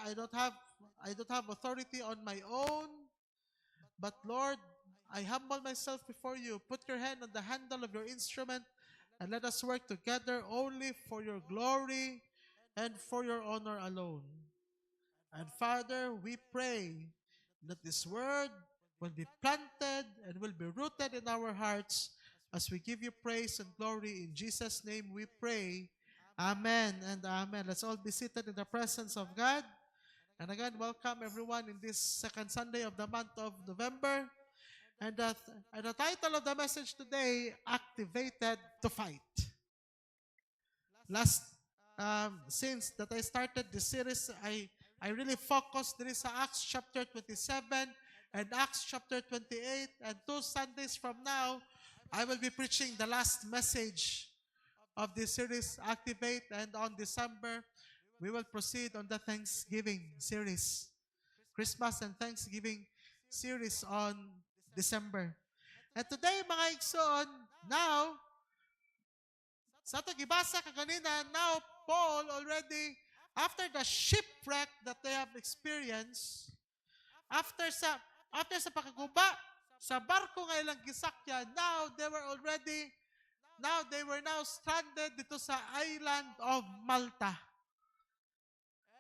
I don't have authority on my own, but Lord, I humble myself before you. Put your hand on the handle of your instrument and let us work together only for your glory and for your honor alone. And Father, we pray that this word will be planted and will be rooted in our hearts as we give you praise and glory. In Jesus' name we pray. Amen and amen. Let's all be seated in the presence of God. And again, welcome everyone in this second Sunday of the month of November. And the title of the message today, Activated to Fight. Last, since that I started this series, I really focused. There is Acts chapter 27 and Acts chapter 28. And 2 Sundays from now, I will be preaching the last message of this series, Activate. And on December, we will proceed on the Thanksgiving series. Christmas and Thanksgiving series on December. And today, mga igsoon, now, sa ito gibasa kaganina, now Paul already, after the shipwreck that they have experienced, after sa pakaguba, sa barko nga ilang gisakyan, now they were now stranded dito sa island of Malta.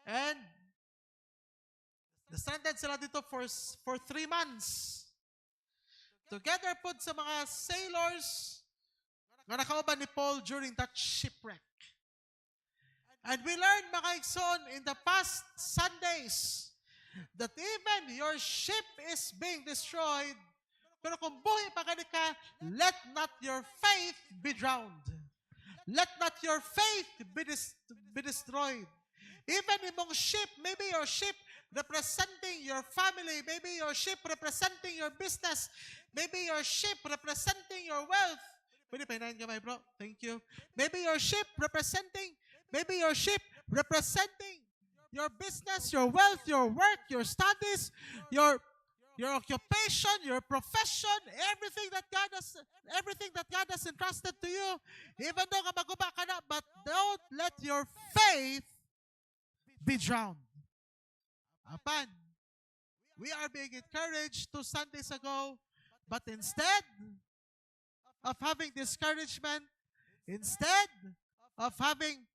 And stranded sila dito for 3 months. Together po sa mga sailors nga nakauban ni Paul during that shipwreck. And we learned, mga igsoon, in the past Sundays that even your ship is being destroyed, pero kung buhay pa ka, let not your faith be drowned. Let not your faith be destroyed. Even imong ship, maybe your ship representing your family, maybe your ship representing your business, maybe your ship representing your wealth. Pwede pa hinahin ka, my bro? Thank you. Maybe your ship representing your business, your wealth, your work, your studies, your occupation, your profession, everything that God has entrusted to you. Even though ka maguba ka na, but don't let your faith be drowned. Apan, we are being encouraged 2 Sundays ago, but instead of having discouragement, instead of having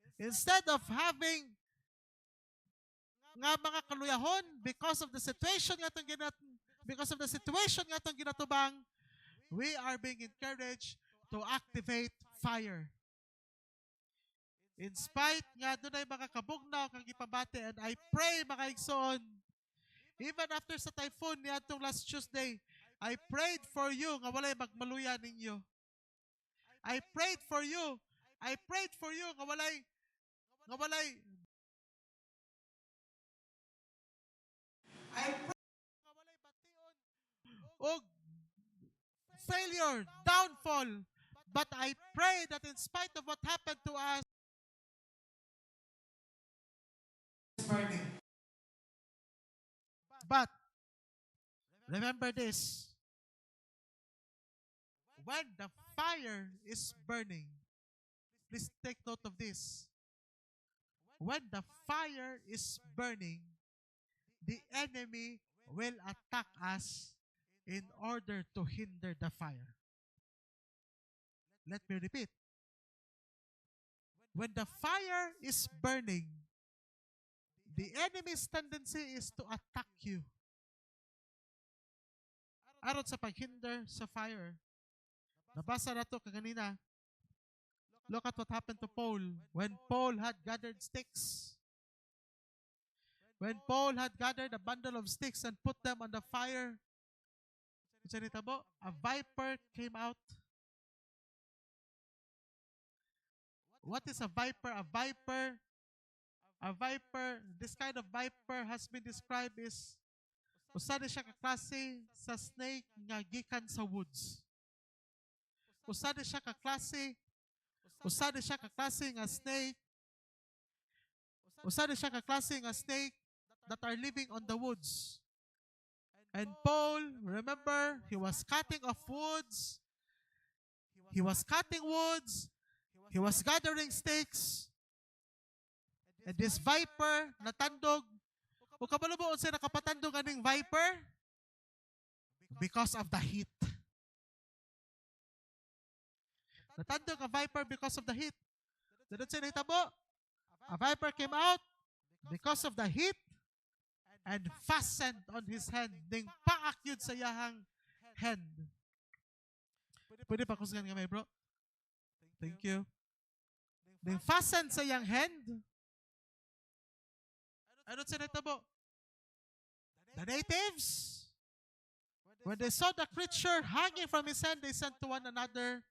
nga mga kaluyahon because of the situation nga itong ginatubang, we are being encouraged to activate fire. In spite nga doon ay mga kabugnaw kang ipabate, and I pray, mga igsoon, even after sa typhoon niya itong last Tuesday, I prayed for you nga walay magmaluya ninyo. I prayed for you nga walay bation o failure, downfall. But I pray that in spite of what happened to us, burning. But remember this, when the fire is burning, please take note of this. When the fire is burning, the enemy will attack us in order to hinder the fire. Let me repeat. When the fire is burning, the enemy's tendency is to attack you. Aron sa paghinder sa fire. Nabasa na to kaganina. Look at what happened to Paul when Paul had gathered sticks. When Paul had gathered a bundle of sticks and put them on the fire, a viper came out. What is a viper? A viper, this kind of viper has been described as usa siya kaklase sa snake nga gikan sa woods. Usa siya kaklase nga snake that are living on the woods. And Paul, remember, he was cutting off woods. He was gathering sticks. And this viper natandog O kabalo mo unsay nakapatandong aning viper? Because of the heat. Natandong ang viper because of the heat. Sunod sa nahitabo, a viper came out because of the heat and fastened on his hand. Ning paakyod sa iyahang hand. Pwede pa kusgan gamay, bro? Thank you. Ning fastened sa iyang hand. Ano sa nahitabo? The natives, when they saw the creature hanging from his hand, they said to one another,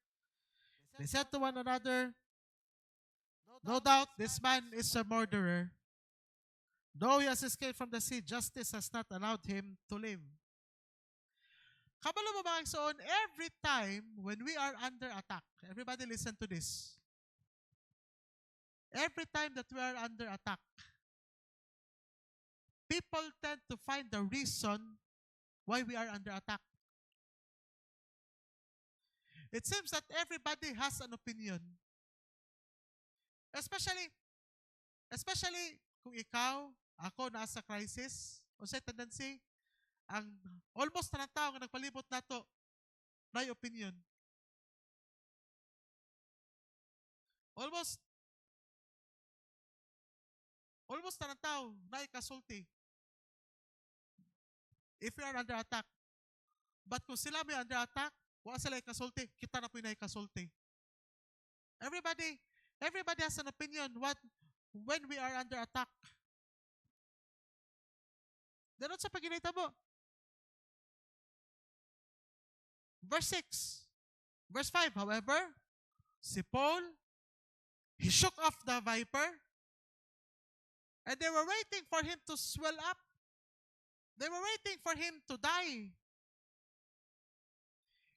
no doubt this man is a murderer. Though he has escaped from the sea, justice has not allowed him to live. Kabalo mo mga igsoon, every time when we are under attack, everybody listen to this. Every time that we are under attack, people tend to find the reason why we are under attack. It seems that everybody has an opinion. Especially kung ikaw, ako nasa crisis, o sa tendency, ang almost na ng tao nga nagpalibot nato na opinion. Almost na ng tao na ikasulti. If we are under attack. But kung sila may under attack, wala sila ikasulti, kita na po yung ikasulti. Everybody has an opinion when we are under attack. Danon sa paginita mo. Verse 6. Verse 5, however, si Paul, he shook off the viper, and they were waiting for him to swell up. They were waiting for him to die.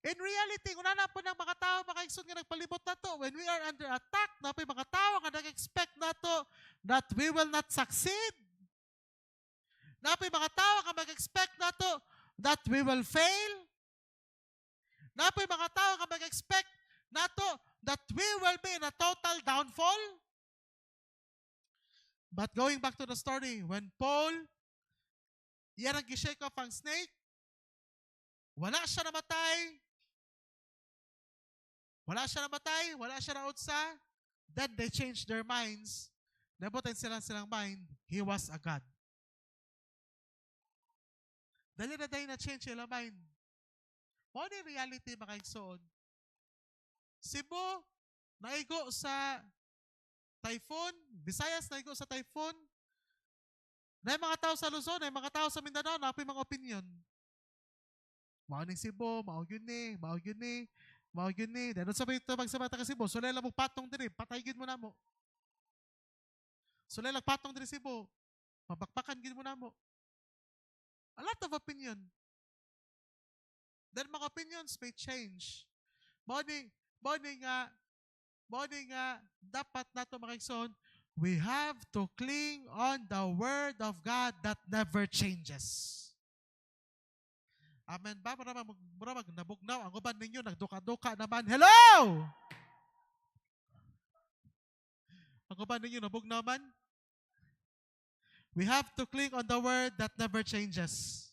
In reality, kung na po ng mga tao, makaigsoon nga nagpalibot na to, when we are under attack, na po yung mga tao nga nag-expect na to that we will not succeed. Na po yung mga tao nga mag-expect na to that we will fail. Na po yung mga tao nga mag-expect na to that we will be in a total downfall. But going back to the story, when Paul, yan ang gishake off ang snake, wala siya namatay, wala siya nautsa, then they changed their minds. Nabutin silang mind, he was a God. Dali na dahil na-change sila mind. Ano yung reality mga igsoon? Cebu, naigo sa typhoon, Visayas naigo sa typhoon, na yung mga tao sa Luzon, na yung mga tao sa Mindanao, na yung mga opinion. Mauning Cebu, maugyon ni. Dahil sabi ito, magsamata ka Cebu, sulay lang mo patong diri, patay gid mo na mo. Sulay lang patong diri Cebu, mabakbakan gid mo na mo. A lot of opinion. Then mga opinions may change. Morning nga, dapat nato mga igsoon, we have to cling on the Word of God that never changes. Amen ba? Maramag nabugnaw. Ang uban ninyo, nagduka-duka naman. Hello! Ang uban ninyo, nabugnaw man. We have to cling on the Word that never changes.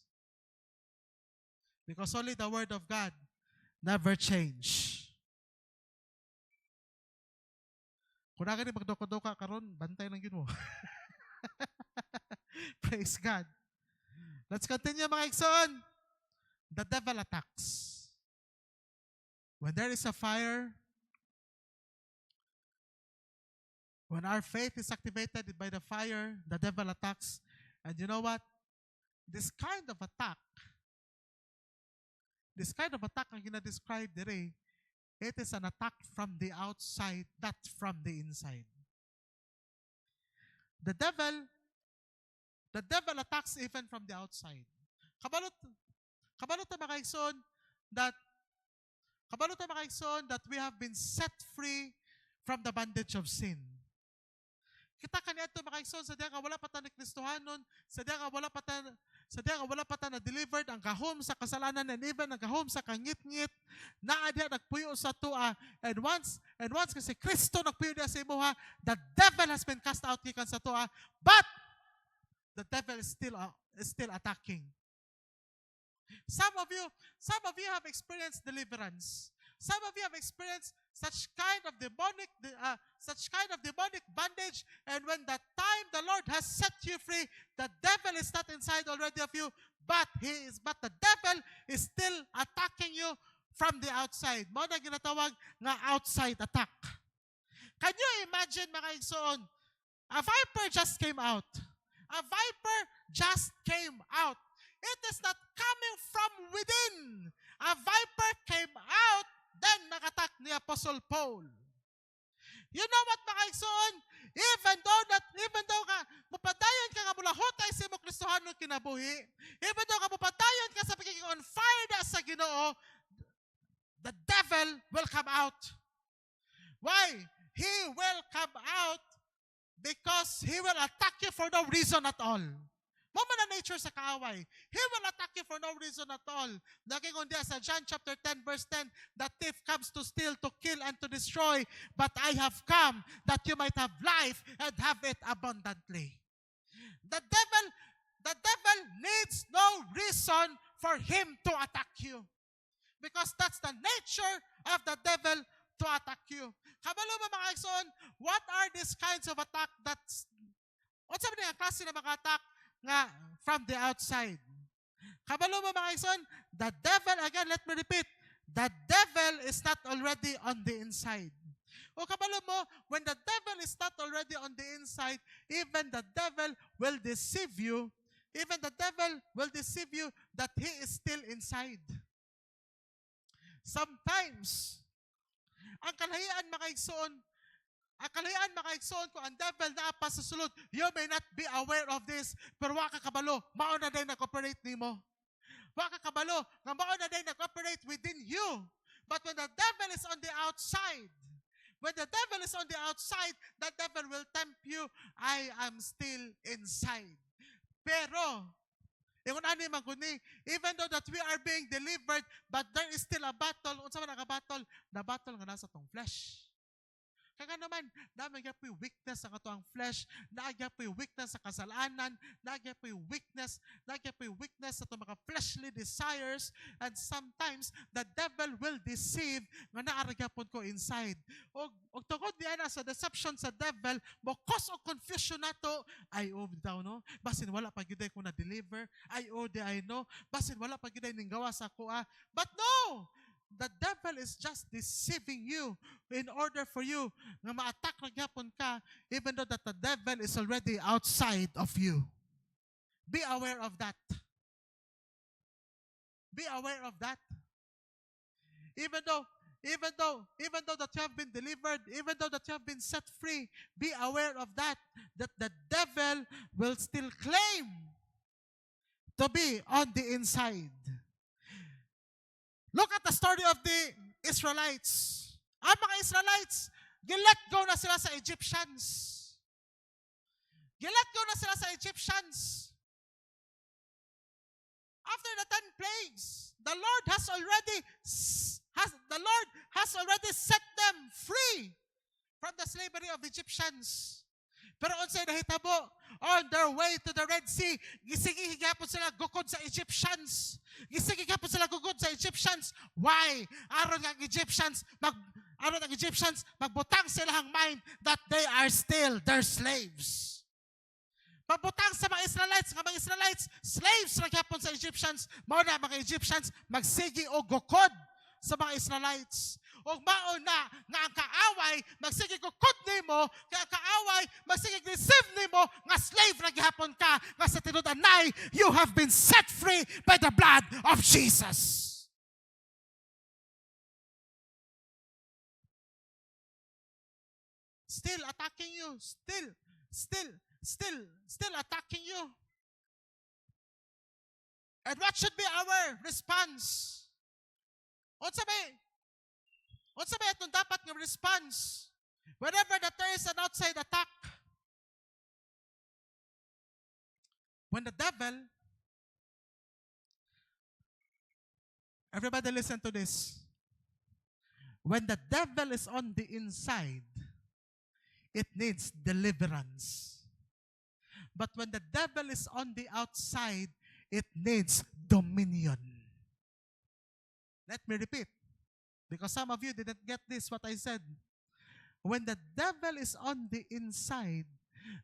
Because only the Word of God never change. Kung na ganun magduka-duka karon, bantay lang yun mo. Praise God. Let's continue mga igsoon. The devil attacks. When there is a fire, when our faith is activated by the fire, the devil attacks. And you know what? This kind of attack ang gina-describe dire, it is an attack from the outside, not from the inside. The devil attacks even from the outside. Kabalot ta mga igsoon that we have been set free from the bondage of sin. Kita kaniadto mga igsoon sa diya nga wala pa ta ni Kristohanon, sa diya nga wala pa ta na delivered ang gahom sa kasalanan and even ang gahom sa kangit-ngit naa diya nagpuyo sa tua, and once kasi Kristo nagpuyo diya sa imuha, the devil has been cast out gikan sa tua. But the devil is still attacking. Some of you have experienced deliverance. Some of you have experienced such kind of demonic bondage, and when that time the Lord has set you free, the devil is not inside already of you, but the devil is still attacking you from the outside. Mo na ginatawag nga outside attack. Can you imagine, mga igsoon, a viper just came out. A viper just came out. It is not coming from within. A viper came out, then nakatak ni Apostle Paul. You know what, mga igsoon? Even though ka mupadayon ka nga mula hutay sa imong Kristohanon kinabuhi, even though ka mupadayon ka sa pagiging on fire na sa Ginoo, the devil will come out. Why? He will come out because he will attack you for no reason at all. Mama na nature sa kaaway. He will attack you for no reason at all. Nagingon diya sa John chapter 10 verse 10, the thief comes to steal, to kill, and to destroy, but I have come that you might have life and have it abundantly. The devil needs no reason for him to attack you. Because that's the nature of the devil, to attack you. Kabalo ba, mga igsoon, what are these kinds of attack what's happening ang klase na mga attack nga from the outside? Kabalo ba, mga igsoon, the devil, again, let me repeat, the devil is not already on the inside. O kabalo mo, when the devil is not already on the inside, even the devil will deceive you. Even the devil will deceive you that he is still inside. Sometimes, ang kalahian, mga igsoon, kung ang devil na pa sa sulod, you may not be aware of this, pero waka kabalo, mao na day nag-operate nimo. Waka kabalo, nga mao na day nag-operate within you. But when the devil is on the outside, the devil will tempt you, I am still inside. Pero, even though that we are being delivered, but there is still a battle. Unsa man ang battle? The battle nga nasa tong flesh. Kaya naman, naman po yung weakness sa katuang flesh, naagya po yung weakness sa kasalanan, naagya po yung weakness sa itong mga fleshly desires, and sometimes, the devil will deceive nga naaragya po ko inside. O tungkol diyan na sa deception sa devil, mo cause of confusion na to, ay daw, no? Basin wala pag yun ko na-deliver, I know, basin wala pag yun ning gawa sa kuha. But no! The devil is just deceiving you in order for you na ma-attack na gyapon ka, even though that the devil is already outside of you. Be aware of that. Be aware of that. Even though that you have been delivered, even though that you have been set free, be aware of that the devil will still claim to be on the inside. Look at the story of the Israelites. Ang mga Israelites, gilet go na sila sa Egyptians. After the 10 plagues, the Lord has already set them free from the slavery of Egyptians. Pero unsay nahitabo, on their way to the Red Sea, gisigi gihapon sila gukod sa Egyptians. Why? Aron ang Egyptians magbutang silang mind that they are still their slaves. Magbutang sa mga Israelites, slaves ra gihapon sa Egyptians, mao na mga Egyptians magsigi og gukod sa mga Israelites. O mao na nga ang kaaway magsige gukod nimo, kaya kaaway magsige receive nimo nga slave ra gihapon ka, nga sa tinud-anay you have been set free by the blood of Jesus. Still attacking you, still attacking you. And what should be our response? Unsa ba itong dapat ng response whenever that there is an outside attack? When the devil, everybody listen to this. When the devil is on the inside, it needs deliverance. But when the devil is on the outside, it needs dominion. Let me repeat, because some of you didn't get this, what I said. When the devil is on the inside,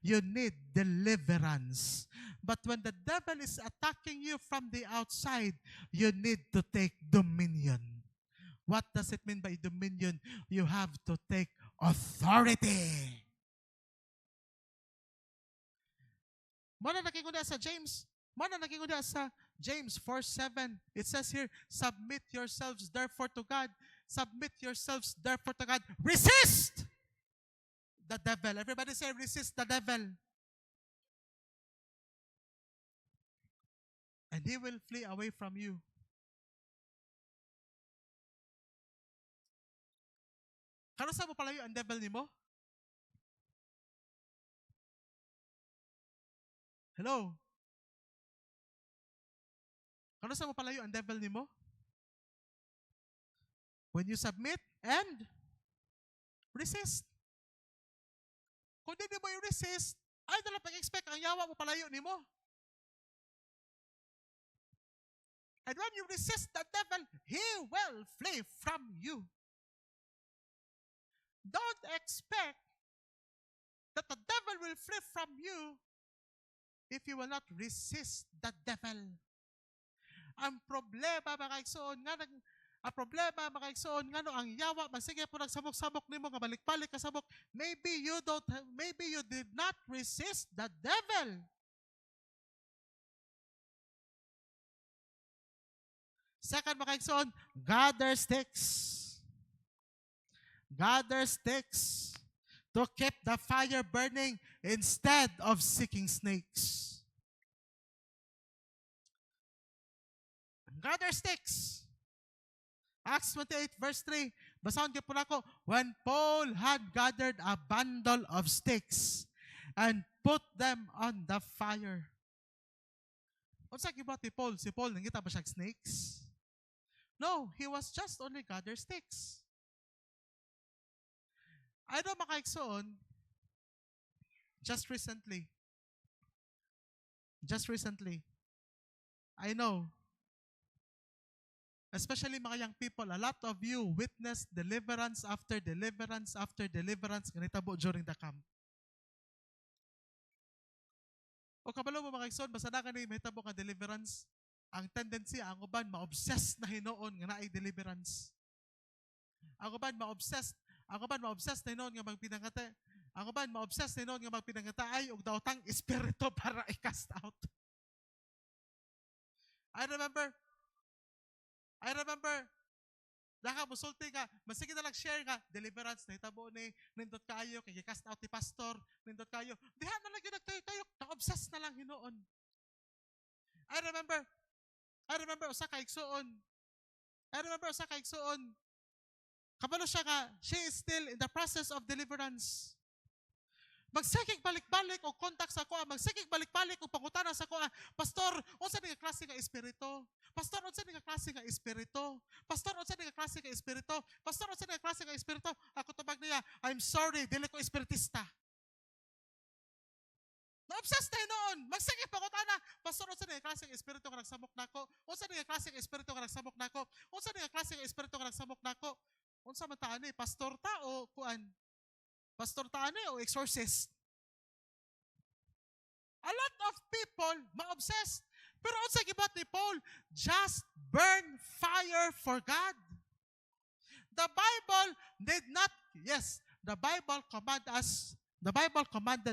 you need deliverance. But when the devil is attacking you from the outside, you need to take dominion. What does it mean by dominion? You have to take authority. Muna nakikunda sa James. Muna nakikunda sa James 4:7. It says here, submit yourselves therefore to God. Submit yourselves therefore to God. Resist the devil. Everybody say, resist the devil. And he will flee away from you. Kano sa mo palayo ang devil nimo? Hello? Kano sa mo palayo ang devil nimo? When you submit and resist. Kung hindi mo i-resist, ay nalang pag-expect ang yawa mo palayo nimo. And when you resist the devil, he will flee from you. Don't expect that the devil will flee from you if you will not resist the devil. Ang problema mga igsoon nga ang yawa magsige po nagsabok-sabok nimo nga balik-balik ka sabok. Maybe you did not resist the devil. Second mga igsoon, gather sticks. Gather sticks to keep the fire burning instead of seeking snakes. Gather sticks. Acts 28 verse 3. Basahon ko po na ako. When Paul had gathered a bundle of sticks and put them on the fire. Unsa gibot ni Paul? Si Paul nangita ba siya snakes? No, he was just only gather sticks. I know makaigsoon, just recently, I know, especially mga young people, a lot of you witnessed deliverance after deliverance after deliverance ganitabo during the camp. O kabalo mo makaigsoon, basta na kanay mahitabo ka deliverance, ang tendency, ang uban, ma-obsess na hinoon nga naay deliverance. Ang uban, ma-obsess na hinoon nga magpinangata. Ang uban, ma-obsess na hinoon nga magpinangata ay og daotang espiritu para i-cast out. I remember, nakamusulti ka, masige na lang share ka, deliverance, nahitabo ni, nindot kayo, kay cast out ni pastor, nindot kayo, diha na lang yun nagtayo-tayo, na-obsess na lang hinoon. I remember, usa ka igsuon, kabalo siya ka, she is still in the process of deliverance. Magsikig balik-balik o contact sa kuha, magsikig balik-balik o pangutana sa kuha, Pastor, unsa ni nga klase nga espiritu? Pastor, unsa ni nga klase nga espiritu? Pastor, unsa ni nga klase nga espiritu? Pastor, unsa ni nga klase nga espiritu? Ako tubag niya, I'm sorry, dili ko espiritista. Na-obsessed tayo noon. Magsikig pangutana, Pastor, unsa ni nga klase nga espiritu nga nagsamok nako? Unsa ni nga klase nga espiritu nga nagsamok nako? Unsa ni nga klase nga espiritu nga nagsamok nako? Unsa man ta ani, pastor ta o kuan? Pastor ta ani o exorcist? A lot of people ma-obsessed. Pero unsa gibot ni Paul? Just burn fire for God. The Bible did not, yes, the Bible commanded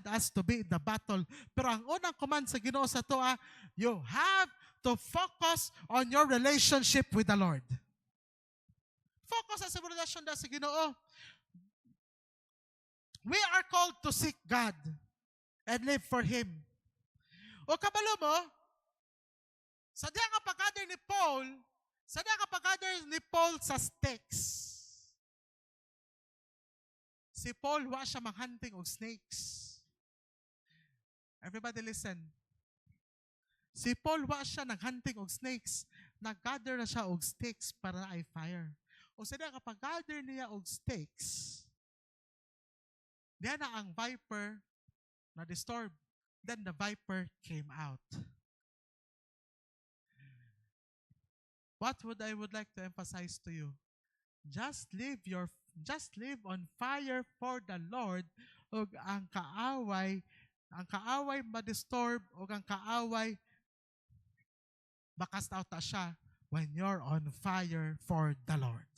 us to be in the battle. Pero ang unang command sa Ginoo sa toa, you have to focus on your relationship with the Lord. Focus sa relasyon na sa Ginoo. We are called to seek God and live for Him. O kabalo mo, sa diya nga pag-gather ni Paul sa sticks. Si Paul wa siya manghunting og snakes. Everybody listen. Si Paul wa siya naghunting og snakes. Nag-gather na siya og sticks para ay fire. O sa diya kapag gather niya og sticks, diyan na ang viper na disturb. Then the viper came out. What I would like to emphasize to you? Just live on fire for the Lord, ug ang kaaway ma-disturb, ug ang kaaway makast out ta siya when you're on fire for the Lord.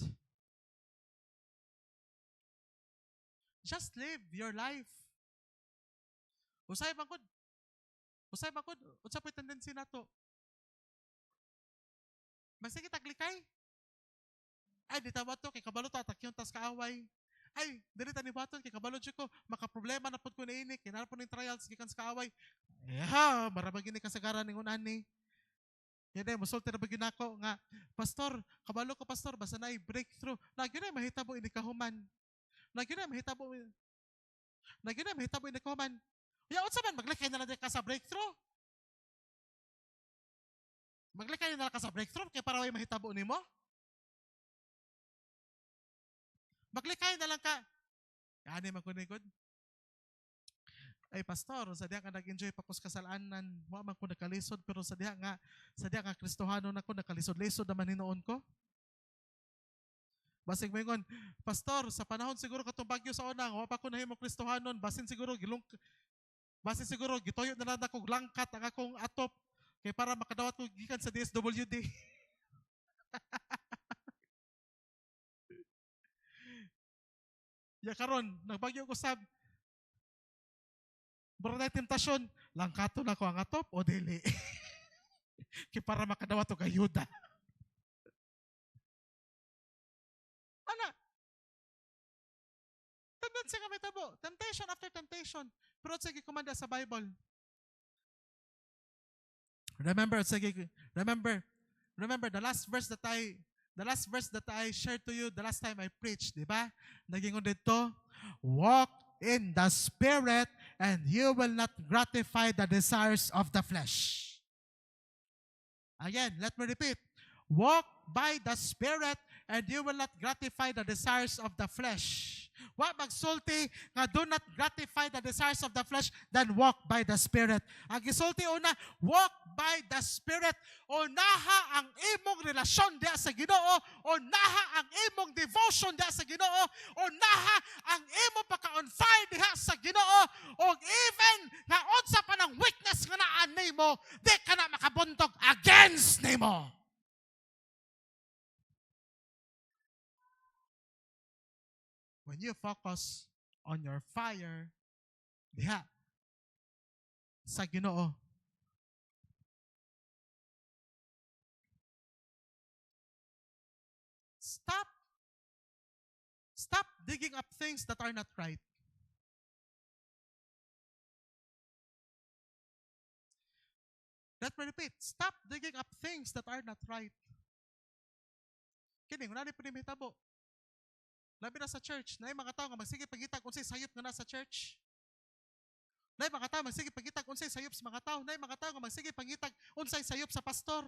Just live your life. Usay bangkod, unsa po'y tendency nato? Masige taglikay. Ay, di tama to, kay kabalo to, atak yung tas kaaway. Ay, dili ta ni baton, kay kabalo dyan ko, makaproblema na po ko na ini, kinala po ng trials, gikan sa kaaway. Marabag yun kasagaran ng unan ni. Yan eh, musulti na bagyo nako nga, Pastor, kabalo ko Pastor, basta na breakthrough. Nagyo na mahitabo ini kahuman. Nagyo na mahitabo ini kahuman. Yaon sa man, maglikay na lang ka sa breakthrough. Maglikay na lang ka sa breakthrough, kaya para may mahitabo ni mo. Maglikay na lang ka. Ani magkunigod. Ay pastor, sa diha ka nag-enjoy pa ko sa kasalanan, wa man ko nakalisod pero sa diha nga Kristohano na ko nakalisod-lisod naman hinuon ko. Basig moingon, pastor, sa panahon siguro katong bagyo sa unang, wa pa ko nahimo Kristohanon, basin siguro gitoyo na lang ako langkat ang akong atop kay para makadawat ko gikan sa DSWD. Ya karon nagbagyo ko sab Bro temptasyon, langkato na ko ang atop o dili. Kaya para makadawa to kayuda. Ana, tendency kami tabo. Temptation after temptation. Pero sige kumanda sa Bible. Remember the last verse that I shared to you the last time I preached, di ba? Naging dito, walk in the Spirit, and you will not gratify the desires of the flesh. Again, let me repeat. Walk by the Spirit, and you will not gratify the desires of the flesh. Wa magsulti nga do not gratify the desires of the flesh, then walk by the Spirit. Ang gisulti una, walk by the Spirit. Unaha ang imong relasyon diya sa Ginoo, unaha ang imong devotion diya sa Ginoo, unaha ang imong pagka-on fire diha sa Ginoo, o even nga unsa pa ng weakness nga naan nimo, di ka na makabuntog against nimo. When you focus on your fire, diha, sa Ginoo. Stop digging up things that are not right. Let me repeat, stop digging up things that are not right. Kining, wala ni pinimhitabo. Labi na sa church, na mga tao nga magsige pagitag unsay sayop nga nasa church. Na mga tao magsige pagitag unsay sayop sa mga tao, na mga tao nga magsige pagitag unsay sayop sa pastor.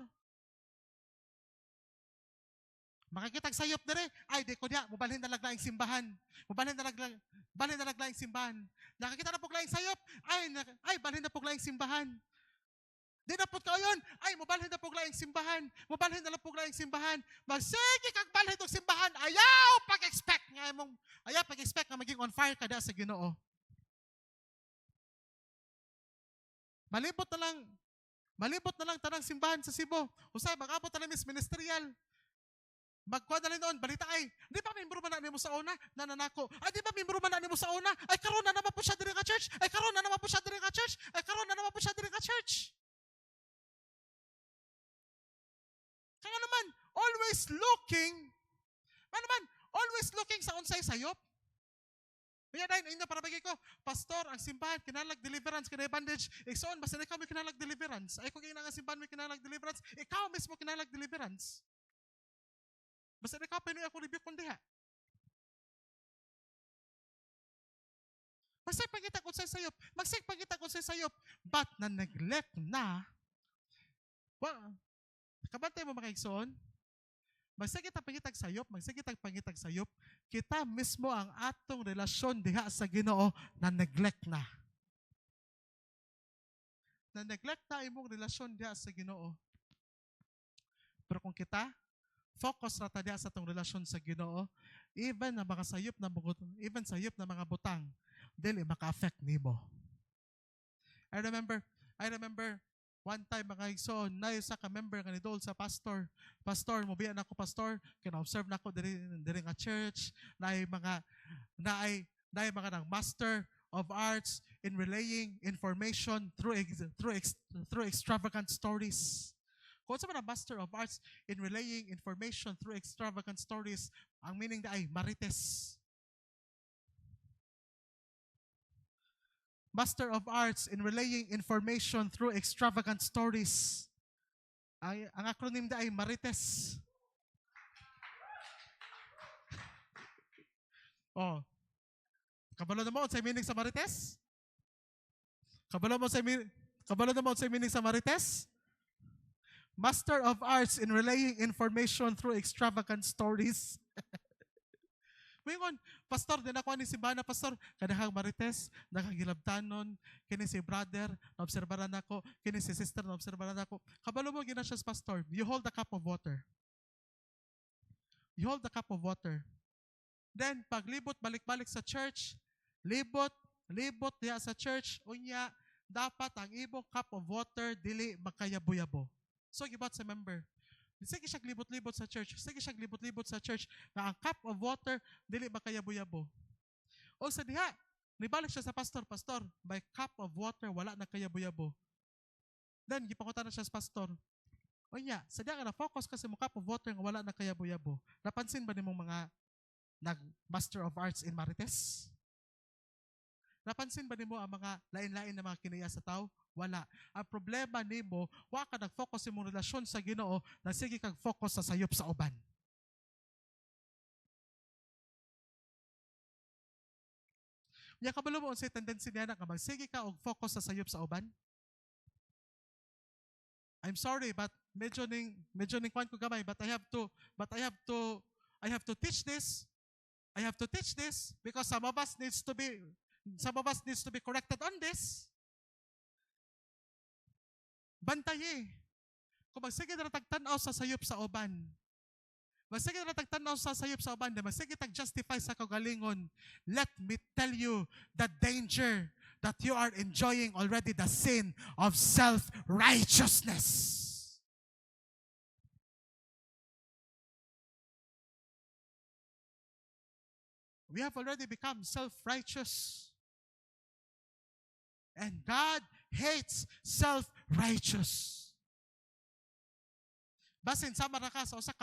Makakitag sayop dire, ay di ko diya, mubalhin na laglaing simbahan. Mubalhin na laglaing simbahan. Nakakita na po laing sayop, ay balhin na po laing simbahan. Di na po kayon, ay mubalhin na po laing simbahan. Mubalhin na lang po laing simbahan. Magsige kag balhin og simbahan, ayaw pag-expect nga maging on fire ka da sa Ginoo. Malibot na lang tanang simbahan sa Cebu. Usay mag-abot na mis ministerial. Magkuha na rin noon, balita ay, di ba membro man na nimo sa una? Nananako. Ay, di ba membro man na nimo sa una? Ay, karon na naman po siya diri nga church. Ay, karon na naman po siya diri nga church. Ay, karon na naman po siya diri nga church. Kaya naman, always looking sa unsay sayop. Kaya dahil ina para bagay ko, Pastor, ang simbahan, kinalag deliverance, kinay bandage, iksoon, basta na ikaw may kinalag deliverance. Ay kung ina nga simbahan may kinalag deliverance, ikaw mismo kinalag deliverance. Basta na ikaw, pinuy ako rebuke kung diha. Magsig pagkita kung sa sayop, but na neglect na, kabantay mo makaigsoon, magsige tag pangitag sayop, kita mismo ang atong relasyon diha sa Ginoo na neglect na. na neglect na imong relasyon diha sa Ginoo. Pero kung kita focus ra ta diha sa tong relasyon sa Ginoo, even na mga sayop na mga butang dili maka-affect nimo. I remember one time mga igsoon, na sa ka member nga nidol sa pastor. Pastor, mobiyan ako pastor, kina-observe nako diri nga church, naay mga nang master of arts in relaying information through extravagant stories. Kung sa mga master of arts in relaying information through extravagant stories, ang meaning na ay marites. Master of arts in relaying information through extravagant stories. Ang acronym na ay marites. Oh. Kabalo na mo sa meaning sa marites? Kabalo na mo sa meaning sa marites? Master of arts in relaying information through extravagant stories. Mingon, pastor, din ako ni si Bana, pastor, kadahang marites, nakagilabtanon, kini si brother, naobserbaran ako, kini si sister, naobserbaran ako. Kabalo mo, gina siya pastor, you hold the cup of water. You hold the cup of water. Then, paglibot, balik-balik sa church, libot diya sa church, unya, dapat ang ibong cup of water, dili magkayabo-yabo. So, gibat sa member. Sige siya libot-libot sa church. Na ang cup of water, dili makayabo-yabo. O sa diha, nibalik siya sa pastor, by cup of water, wala na kayabo-yabo. Then, gipakutan na siya sa pastor. O niya, sa diha ka na-focus kasi mo cup of water nga wala na kayabo-yabo. Napansin ba nimong mga nag-master of arts in marites? Napansin ba nimo ang mga lain-lain na mga kinaya sa tao? Wala. Ang problema nimo, wa ka nag-focus sa imong relasyon sa Ginoo, na sige kag focus sa sayop sa uban. Nya kabalo mo unsay tendency niya na ka magsige ka og focus sa sayop sa uban? I'm sorry but medyo ning kwan ko gamay, but I have to teach this. I have to teach this because some of us needs to be corrected on this. Bantaye. Kung magsige na tagtanaw sa sayop sa uban, magsige tag-justify sa kagalingon, let me tell you the danger that you are enjoying already, the sin of self-righteousness. We have already become self-righteous. And God hates self-righteous. Basin sa maraka sa usa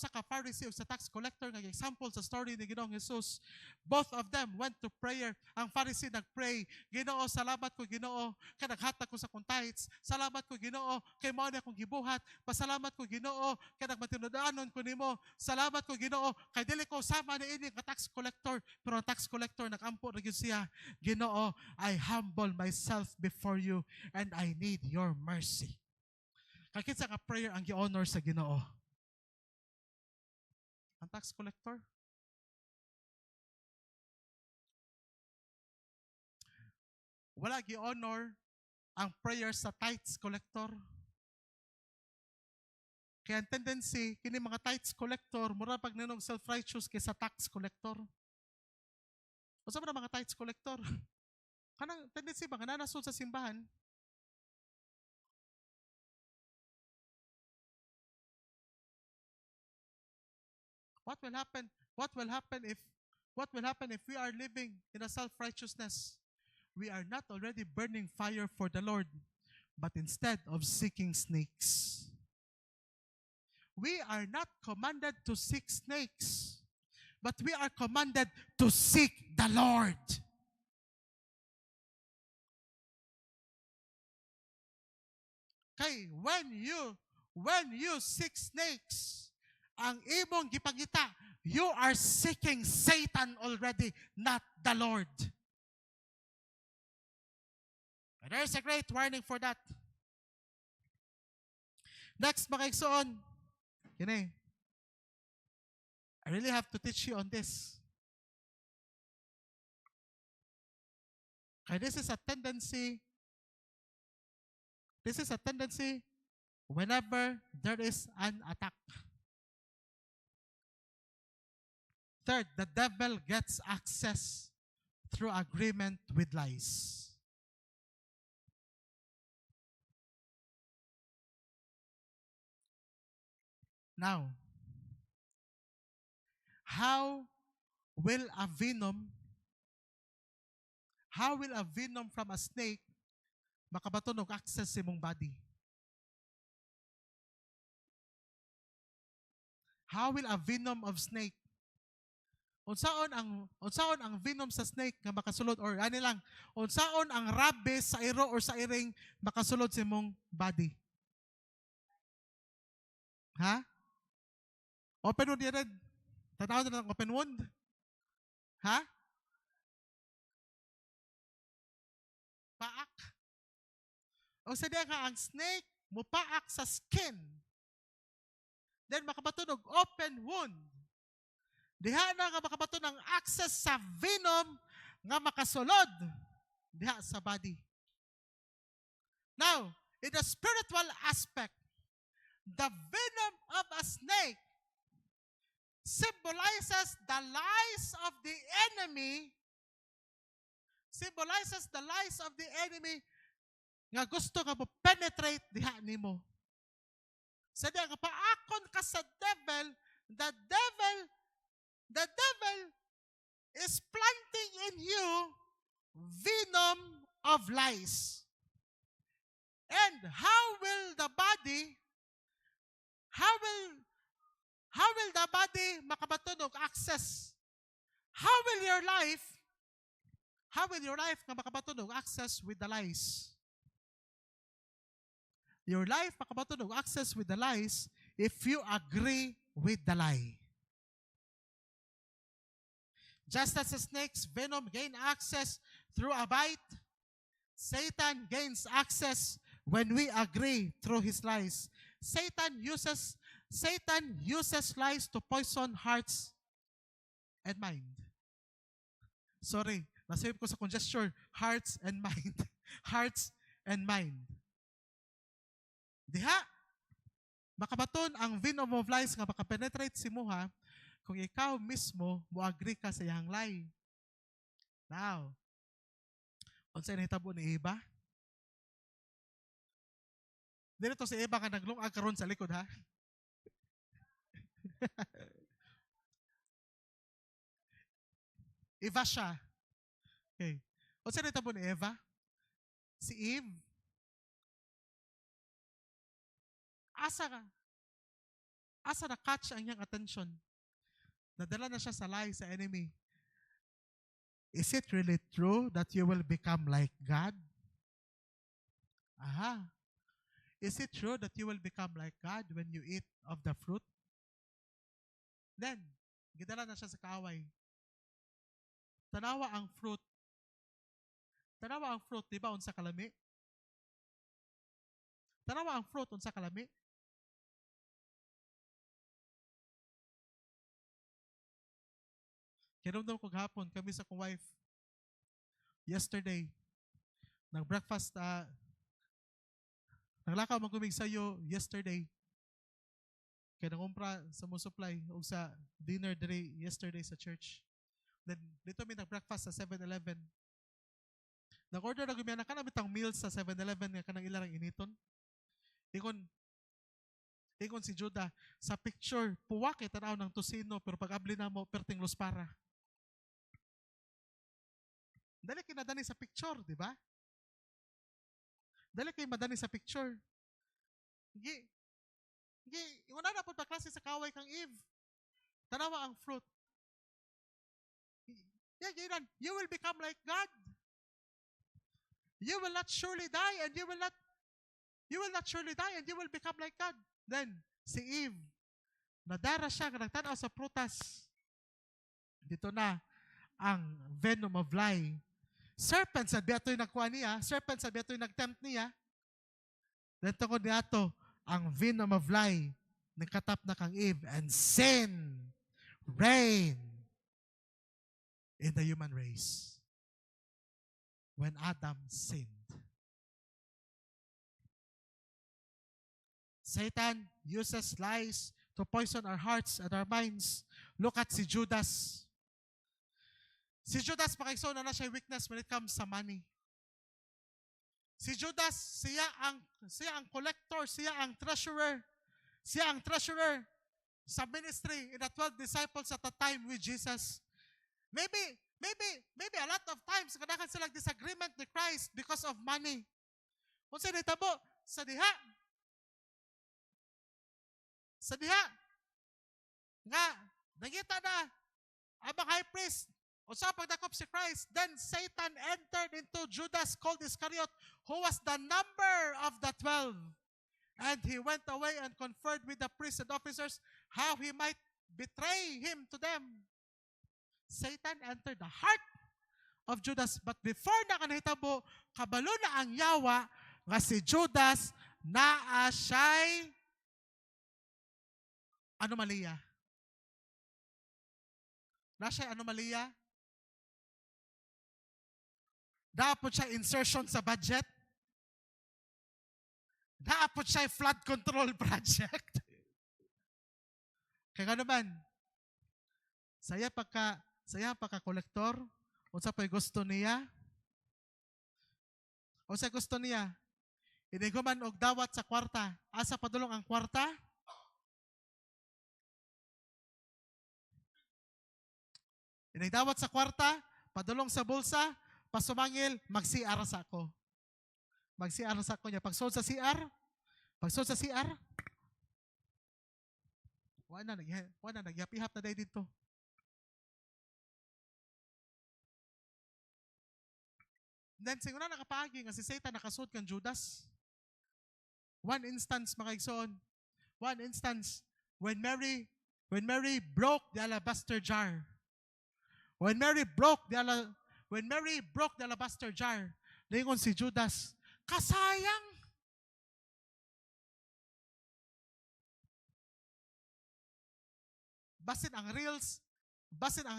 ka Pharisee o sa tax collector nga example sa story ni Ginoong Jesus. Both of them went to prayer. Ang Pharisee nagpray, Ginoo, salamat ko Ginoo kay naghatag ko sa kong tithes. Salamat ko Ginoo kay mao ni akong gibuhat. Pasalamat ko Ginoo kay nagmatinud-anon ko nimo. Salamat ko Ginoo kay dili ko sama ni ini nga tax collector. Pero ang tax collector nagampo ra gyud siya. Ginoo, I humble myself before you and I need your mercy. Kakit sa ka prayer ang gi-honor sa Ginoo. Ang tax collector. Wala gi-honor ang prayer sa tithes collector. Kaya ang tendency, kini mga tithes collector, mura pag ninog self-righteous kaysa tax collector. O sa mga tithes collector, kanang tendency ba, kananasod sa simbahan, What will happen if we are living in a self-righteousness? We are not already burning fire for the Lord, but instead of seeking snakes. We are not commanded to seek snakes, but we are commanded to seek the Lord. Okay, when you seek snakes, ang imong gipangita, you are seeking Satan already, not the Lord. And there's a great warning for that. Next, mga igsoon, kini, I really have to teach you on this. Okay, this is a tendency This is a tendency whenever there is an attack. Third, the devil gets access through agreement with lies. Now, how will a venom from a snake makabaton og access sa imong body? How will a venom of snake? Unsaon ang venom sa snake nga makasulod, or ani lang, unsaon ang rabies sa iro or sa iring makasulod sa imong body? Ha? Open wound yan. Tanaw na ng open wound? Ha? Paak. O sa diya nga ang snake mupaak sa skin. Then makabatunog open wound. Diha na nga makabato ng access sa venom nga makasulod diha sa body. Now, in the spiritual aspect, the venom of a snake symbolizes the lies of the enemy, nga gusto nga mo penetrate diha nimo. Sa diha nga paakon ka sa devil, the devil is planting in you venom of lies. And how will the body makabatunog access? How will your life nga makabatunog access with the lies? Your life makabatunog access with the lies if you agree with the lie. Just as the snake's venom gain access through a bite, Satan gains access when we agree through his lies. Satan uses lies to poison hearts and mind. Sorry, nasave ko sa congestion. Hearts and mind. Hearts and mind. Diha, makabaton ang venom of lies nga makapenetrate si muha kung ikaw mismo mo-agree ka sa iyang lie. Now, unsay nahitabo ni Eva? Dito si Eva ka naglungag karon sa likod, ha? Eva siya. Okay. Unsay nahitabo ni Eva? Si Eve. Asa na catch ang iyang attention? Nadala na siya sa lie, sa enemy. Is it really true that you will become like God? Aha. Is it true that you will become like God when you eat of the fruit? Then, gidala na siya sa kaaway. Tanawa ang fruit, di ba unsa kalami? Tanawa ang fruit, unsa kalami? Kinumdum ko gahapon kami sa kong wife. Yesterday, nag-breakfast, naglakaw magumig sa'yo yesterday. Kaya nangumpra sa mo supply o sa dinner day yesterday sa church. Then, dito may nag-breakfast sa 7-Eleven. Nag-order na gumiyana ka na bitang meals sa 7-Eleven nga kanang ilang initon. Ingon si Judah, sa picture, puwak tanaw ng tosino, pero pag-abli na mo, perting los para. Dali kayo nadani sa picture, di ba? Dali kayo madani sa picture. Una na po pa klase sa kaway kang Eve. Tanawa ang fruit. You will become like God. You will not surely die and you will not surely die and you will become like God. Then, si Eve, nadara siya, nagtanaw sa prutas. Dito na ang venom of lie. Serpent sa biyato'y nagkuha niya, serpent sa biyato'y nagtempt niya. Dito ko niyato, ang venom of lie, nagkatap na kang Eve, and sin reign in the human race when Adam sinned. Satan uses lies to poison our hearts and our minds. Look at si Judas. Si Judas, pakaiso na siya weakness when it comes sa money. Si Judas, siya ang collector, siya ang treasurer. Siya ang treasurer sa ministry in the 12 disciples at the time with Jesus. Maybe a lot of times kadaghan sila disagreement with Christ because of money. Kung sa nitabo, sa diha, nga, nangita na, abang high priest, o sa pagdakop si Christ, then Satan entered into Judas called Iscariot, who was the number of the 12. And he went away and conferred with the priests and officers how he might betray him to them. Satan entered the heart of Judas. But before na kanahitabo, kabalo na ang yawa nga si Judas naa siya'y anomalia. Na siya'y anomalia. Dapat siya insertion sa budget. Dapat siya flood control project. Kaya naman, saya pagka-kolektor, unsa pa'y gusto niya, iniguman og dawat sa kwarta. Asa padulong ang kwarta? Inigdawat sa kwarta, padulong sa bulsa, pasumangil, mag-CR sa ako. Mag-CR sa ako niya. Pagsod sa CR, wala na, nagyapihap na dahil dito. Then, siguro nakapagi nga si Satan nakasud kang Judas. One instance, mga igsoon. When Mary broke the alabaster jar. When Mary broke the alabaster jar, lingon si Judas, kasayang. Basin ang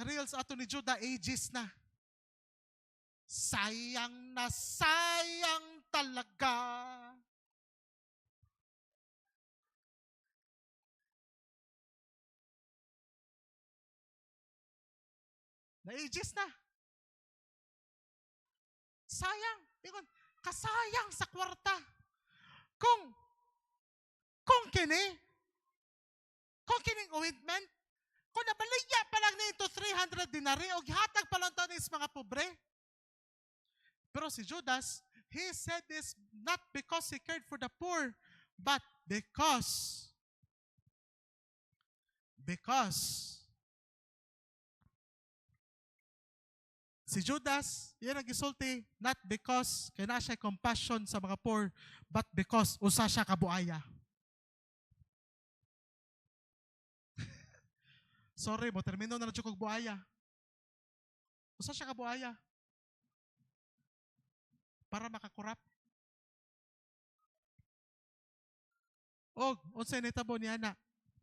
reels ato ni Judah ages na. Sayang na sayang talaga. Na-ages na. Sayang. Ingon, kasayang sa kwarta. Kung kining ointment, kung nabaligya pa lang nito 300 dinari, o gihatag pa lang ito mga pobre. Pero si Judas, he said this not because he cared for the poor, but because si Judas, yan ang gisulti, not because kaya siya compassion sa mga poor, but because usa siya kabuaya. Sorry mo, termino na kog buaya. Usa siya kabuaya. Para makakurap. O, unsay nitabo niya na,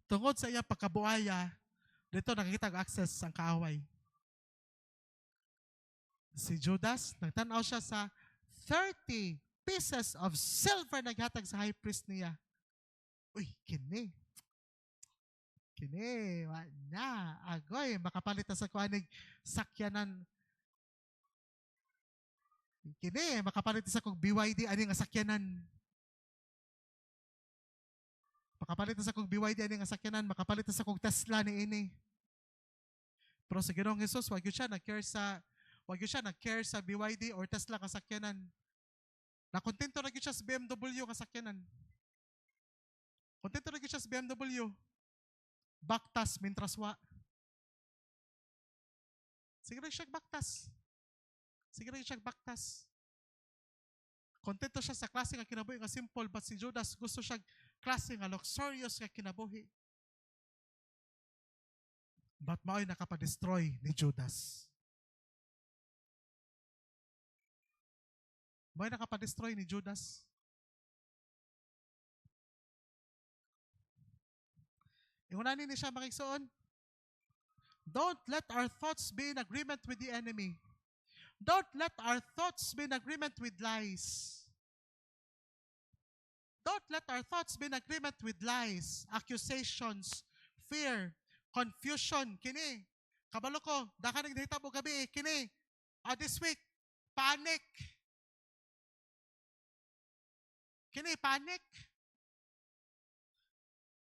tungod sa iyang pagkabuaya, dito nakikita ang access ang kaaway. Si Judas, nagtanaw siya sa 30 pieces of silver naghatag sa high priest niya. Uy, kini, na, agoy, makapalit na sa kuanig sakyanan. Kini, makapalit sa kong BYD, aning asakyanan. Makapalit sa kong BYD, aning asakyanan, makapalit sa kong Tesla ni ini. Pero sa Ginoong Jesus, wag yun siya nag-care sa BYD or Tesla kasakyanan. Nakontento na yun siya sa BMW kasakyanan. Kontento na yun siya sa BMW. Baktas, mintraswa. Sige rin siya baktas. Kontento siya sa klase nga kinabuhi nga simple, but si Judas gusto siya klase nga luxurious nga kinabuhi. But mao'y nakapadestroy ni Judas. Mao'y nakapadestroy ni Judas. Ingunanin ni siya makiksoon. Don't let our thoughts be in agreement with the enemy. Don't let our thoughts be in agreement with lies. Don't let our thoughts be in agreement with lies, accusations, fear, confusion. Kini, kabalo ko, daka nagdahita mo gabi, kini, this week, panic. Kini, panic.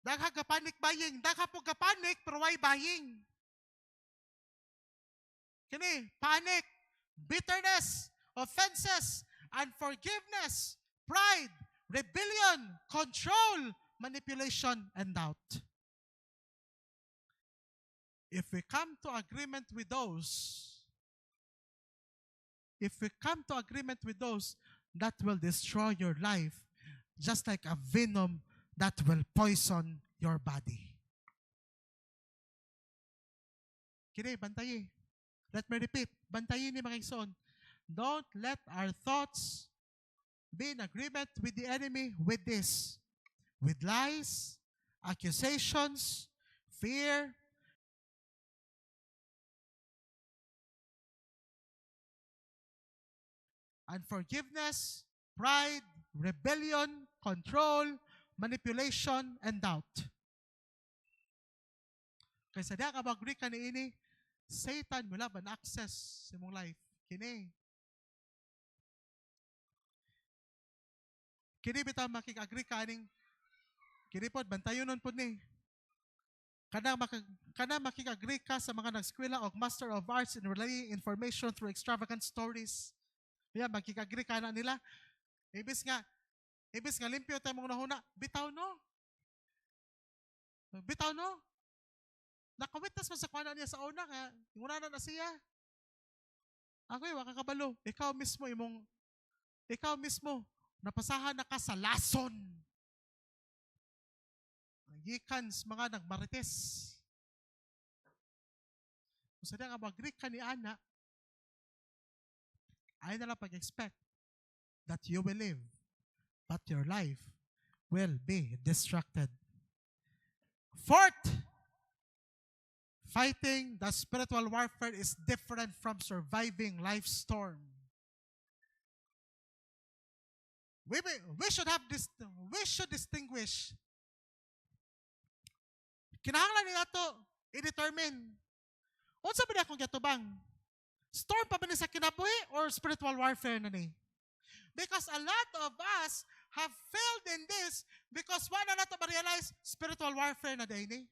Daka ka panic buying. Daka po ka panic, pero why buying? Kini, panic, bitterness, offenses, unforgiveness, pride, rebellion, control, manipulation, and doubt. If we come to agreement with those, that will destroy your life, just like a venom that will poison your body. Kini, bantayi. Let me repeat. Bantayi ni mga igsoon. Don't let our thoughts be in agreement with the enemy with this. With lies, accusations, fear, unforgiveness, pride, rebellion, control, manipulation, and doubt. Kaya sa diya ka mag-agree ka ni ini, Satan wala ba na-access sa mong life? Kini bitaw makik-agree ka ning, kini po, bantayon nun po ni. Kana makik-agree ka sa mga nag-eskwela o Master of Arts in relaying information through extravagant stories. Kaya makik-agree ka na nila. Ibis nga limpyo tayo mong nahuna, bitaw no. Nakawitness mo sa kuwanan niya sa una, kaya una na siya. Ako waka kabalo. Ikaw mismo, napasahan na ka sa lason. Gikans mga nagmarites. Kung sa nga mag-Greek ka ni Ana, ay na lang pag-expect that you will live, but your life will be distracted. Fourth, fighting the spiritual warfare is different from surviving life's storm. We should distinguish. Kinahanglan nila to i-determine. Unsa ba akong gatubang? Storm pa ba ni sa kinabuhi or spiritual warfare na ni? Because a lot of us have failed in this because wala na to ma-realize spiritual warfare na day ni.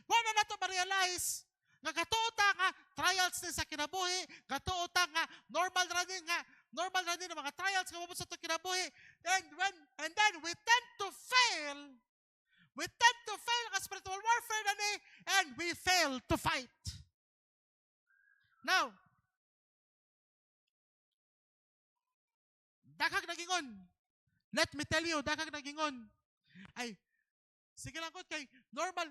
Wala na to ma-realize nga katuota nga trials ni sa kinabuhi, katuota nga normal na din ng mga trials nga mabot sa to kinabuhi. And then we tend to fail. We tend to fail ang spiritual warfare na ni, and we fail to fight. Now, dakag nagingon. Let me tell you, dakag nagingon. Ay, sige lang ko kay normal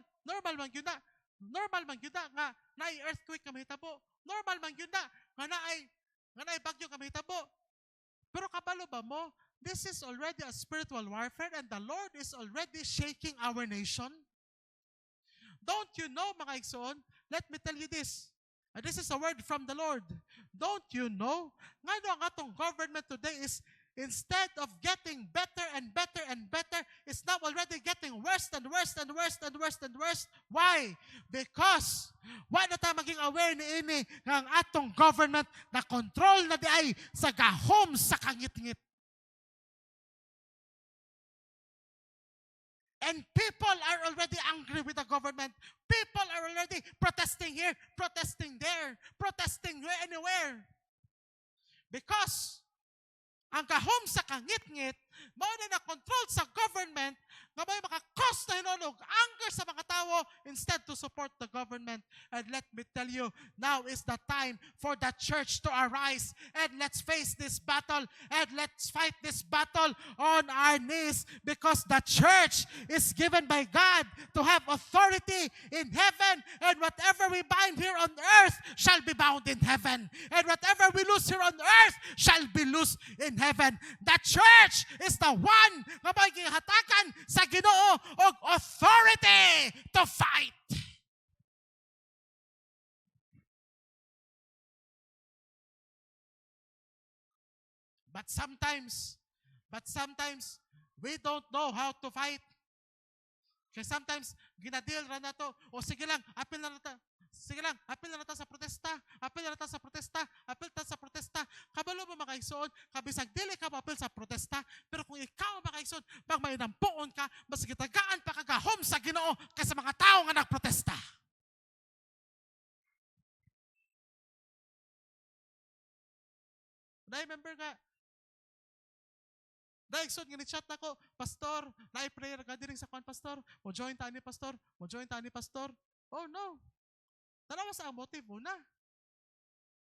man gyud na. Normal man gyud nga naay earthquake ka mahitabo. Normal man gyud nga naay bagyo ka mahitabo. Pero kabalo ba mo? This is already a spiritual warfare and the Lord is already shaking our nation. Don't you know, mga igsoon? Let me tell you this. And this is a word from the Lord. Don't you know? Nga ang atong government today is instead of getting better and better and better, it's now already getting worse and worse and worse and worse and worse. Why? Because wala ta maging aware ni ini nga ang atong government na control na di ay sa gahom sa kangit-ngit. And people are already angry with the government. People are already protesting here, protesting there, protesting anywhere. Because ang kahom sa kangit-ngit, mao na control sa government, nga may maka-cause na hinunog anger sa mga tao instead to support the government. And let me tell you, now is the time for the church to arise and let's face this battle and let's fight this battle on our knees because the church is given by God to have authority in heaven, and whatever we bind here on earth shall be bound in heaven, and whatever we loose here on earth shall be loosed in heaven. The church is the one nga magihatakan sa Ginoo og authority to fight. But sometimes We don't know how to fight. Kaya sometimes, ginadil ra na to. O sige lang, apil na ta. Sige lang, apil na ta sa protesta. Apil na ta sa protesta. Apil ta sa protesta. Kabalo mo makaigsoon, kabisag dili ka apil sa protesta. Pero kung ikaw makaigsoon, pag may nampuon ka, mas gitagaan pa kagahom sa Ginoo kaysa mga tao nga nagprotesta. Na-remember ka, Daigson, chat na ko, Pastor, na-prayer ka din sa kwan, Pastor. Mo join ta ni Pastor. Mo join ta ni Pastor. Oh no. Tanawa sa ang motive mo na.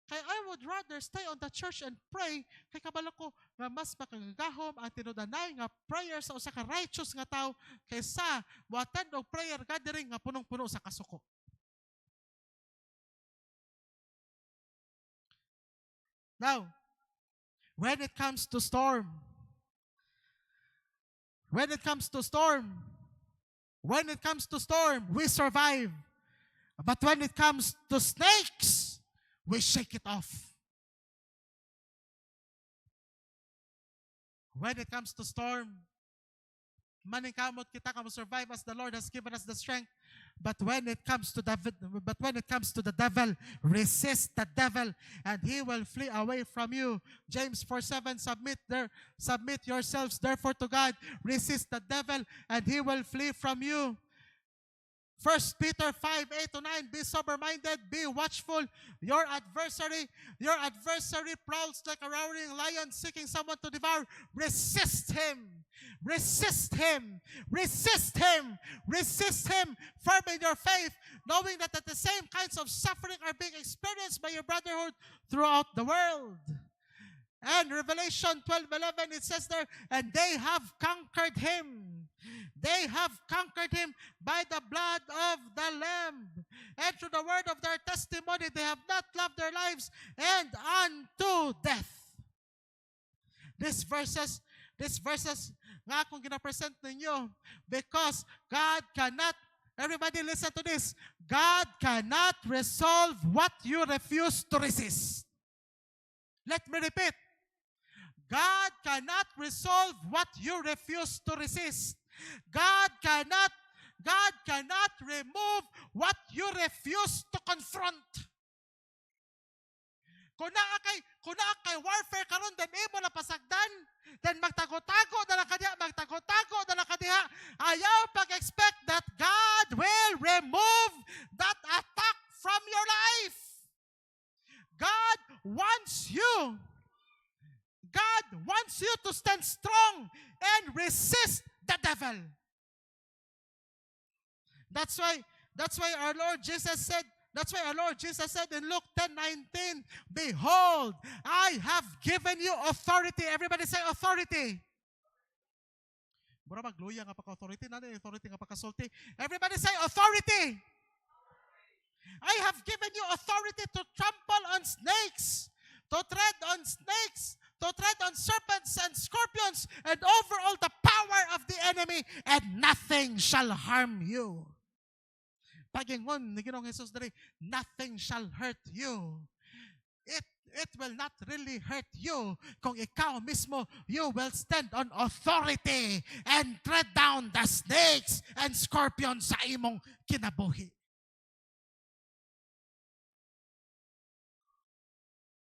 Kaya I would rather stay on the church and pray kay kabalo ko nga mas makagagahom ang tinudanay nga prayer sa usa ka righteous nga tao kaysa mo-attend og prayer gathering nga punong-puno sa kasuko. Now, when it comes to storm, we survive. But when it comes to snakes, we shake it off. When it comes to storm, maningkamot kita ka mo survive as the Lord has given us the strength. But when it comes to the devil, resist the devil and he will flee away from you. James 4:7, submit yourselves therefore to God, resist the devil and he will flee from you. 1 Peter 5:8-9, be sober-minded, be watchful. Your adversary prowls like a roaring lion seeking someone to devour. Resist him. Resist him. Resist him. Resist him. Firm in your faith, knowing that the same kinds of suffering are being experienced by your brotherhood throughout the world. And Revelation 12:11, it says there, and they have conquered him. They have conquered him by the blood of the Lamb. And through the word of their testimony, they have not loved their lives and unto death. These verses nga akong ginapresent ninyo because God cannot, everybody listen to this, God cannot resolve what you refuse to resist. Let me repeat. God cannot resolve what you refuse to resist. God cannot remove what you refuse to confront. Kung naa kay warfare karon then imo na pasagdan, then magtago-tago na lang kadiha. Ayaw pag-expect that God will remove that attack from your life. God wants you to stand strong and resist the devil. That's why our Lord Jesus said in Luke 10:19, behold, I have given you authority. Everybody say authority. Mura magluya nga pagka-authority, authority nga pagkasulti. Everybody say authority. I have given you authority to trample on snakes, to tread on serpents and scorpions, and over all the power of the enemy, and nothing shall harm you. Pagingon ni Ginoong Jesus diri, nothing shall hurt you. It will not really hurt you kung ikaw mismo, you will stand on authority and tread down the snakes and scorpions sa imong kinabuhi.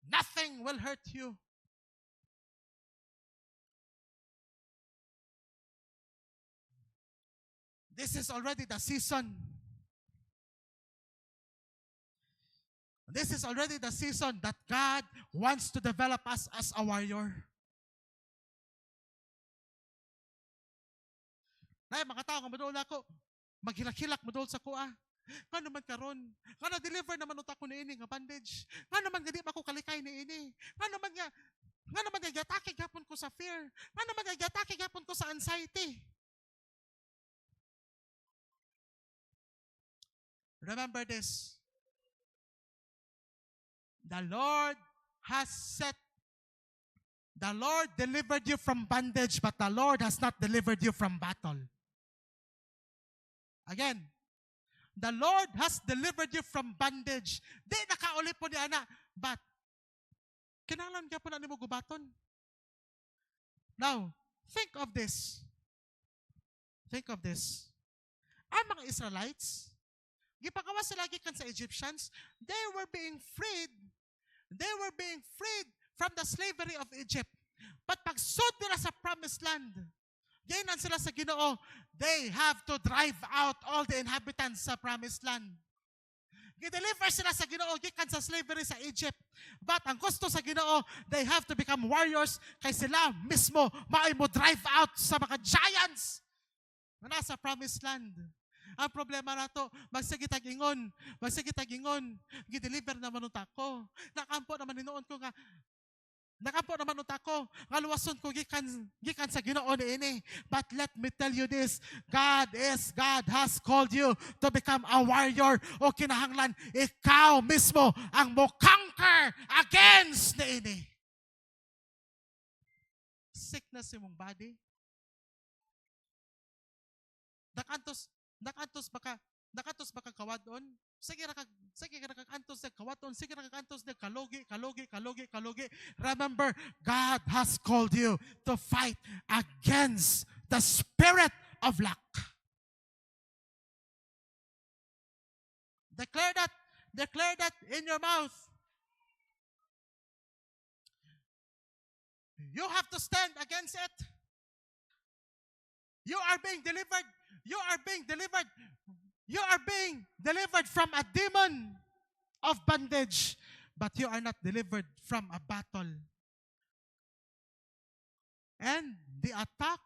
Nothing will hurt you. This is already the season. This is already the season that God wants to develop us as a warrior. Nay, mga tao nga madol ako, maghilak-hilak madol sa kuha. Nga naman karon, nga na-deliver naman utak ko ni ini nga bandage. Nga naman nga di ba ko kalikay ni ini. Nga naman nga yatake gapon ko sa fear. Nga naman nga yatake gapon ko sa anxiety. Remember this. The Lord delivered you from bondage, but the Lord has not delivered you from battle. Again, the Lord has delivered you from bondage. Di nakauli po ni ana, but kinahanglan ka po na nimo gubaton. Now, think of this. Think of this. Ang mga Israelites, gipagawa sila gikan sa Egyptians, they were being freed. They were being freed from the slavery of Egypt. But pagsud nila sa promised land, ginan sila sa Ginoo, they have to drive out all the inhabitants sa promised land. Gideliver sila sa Ginoo gikan sa slavery sa Egypt. But ang gusto sa Ginoo, they have to become warriors kay sila mismo maay mo drive out sa mga giants na nasa promised land. Ang problema nato, magsigitagingon, gideliver naman unta ko. Nakampo naman ninuon ko nga nga luwason ko gikan sa Ginoo niini. But let me tell you this, God has called you to become a warrior. O kinahanglan, ikaw mismo ang mo conquer against niini. Sickness imong body. Nakantos baka kawadon. Sige ra kag antos sa kawaton, sige ra kag antos sa kalogi. Remember, God has called you to fight against the spirit of lack. Declare that in your mouth. You have to stand against it. You are being delivered. You are being delivered from a demon of bondage, but you are not delivered from a battle. And the attack,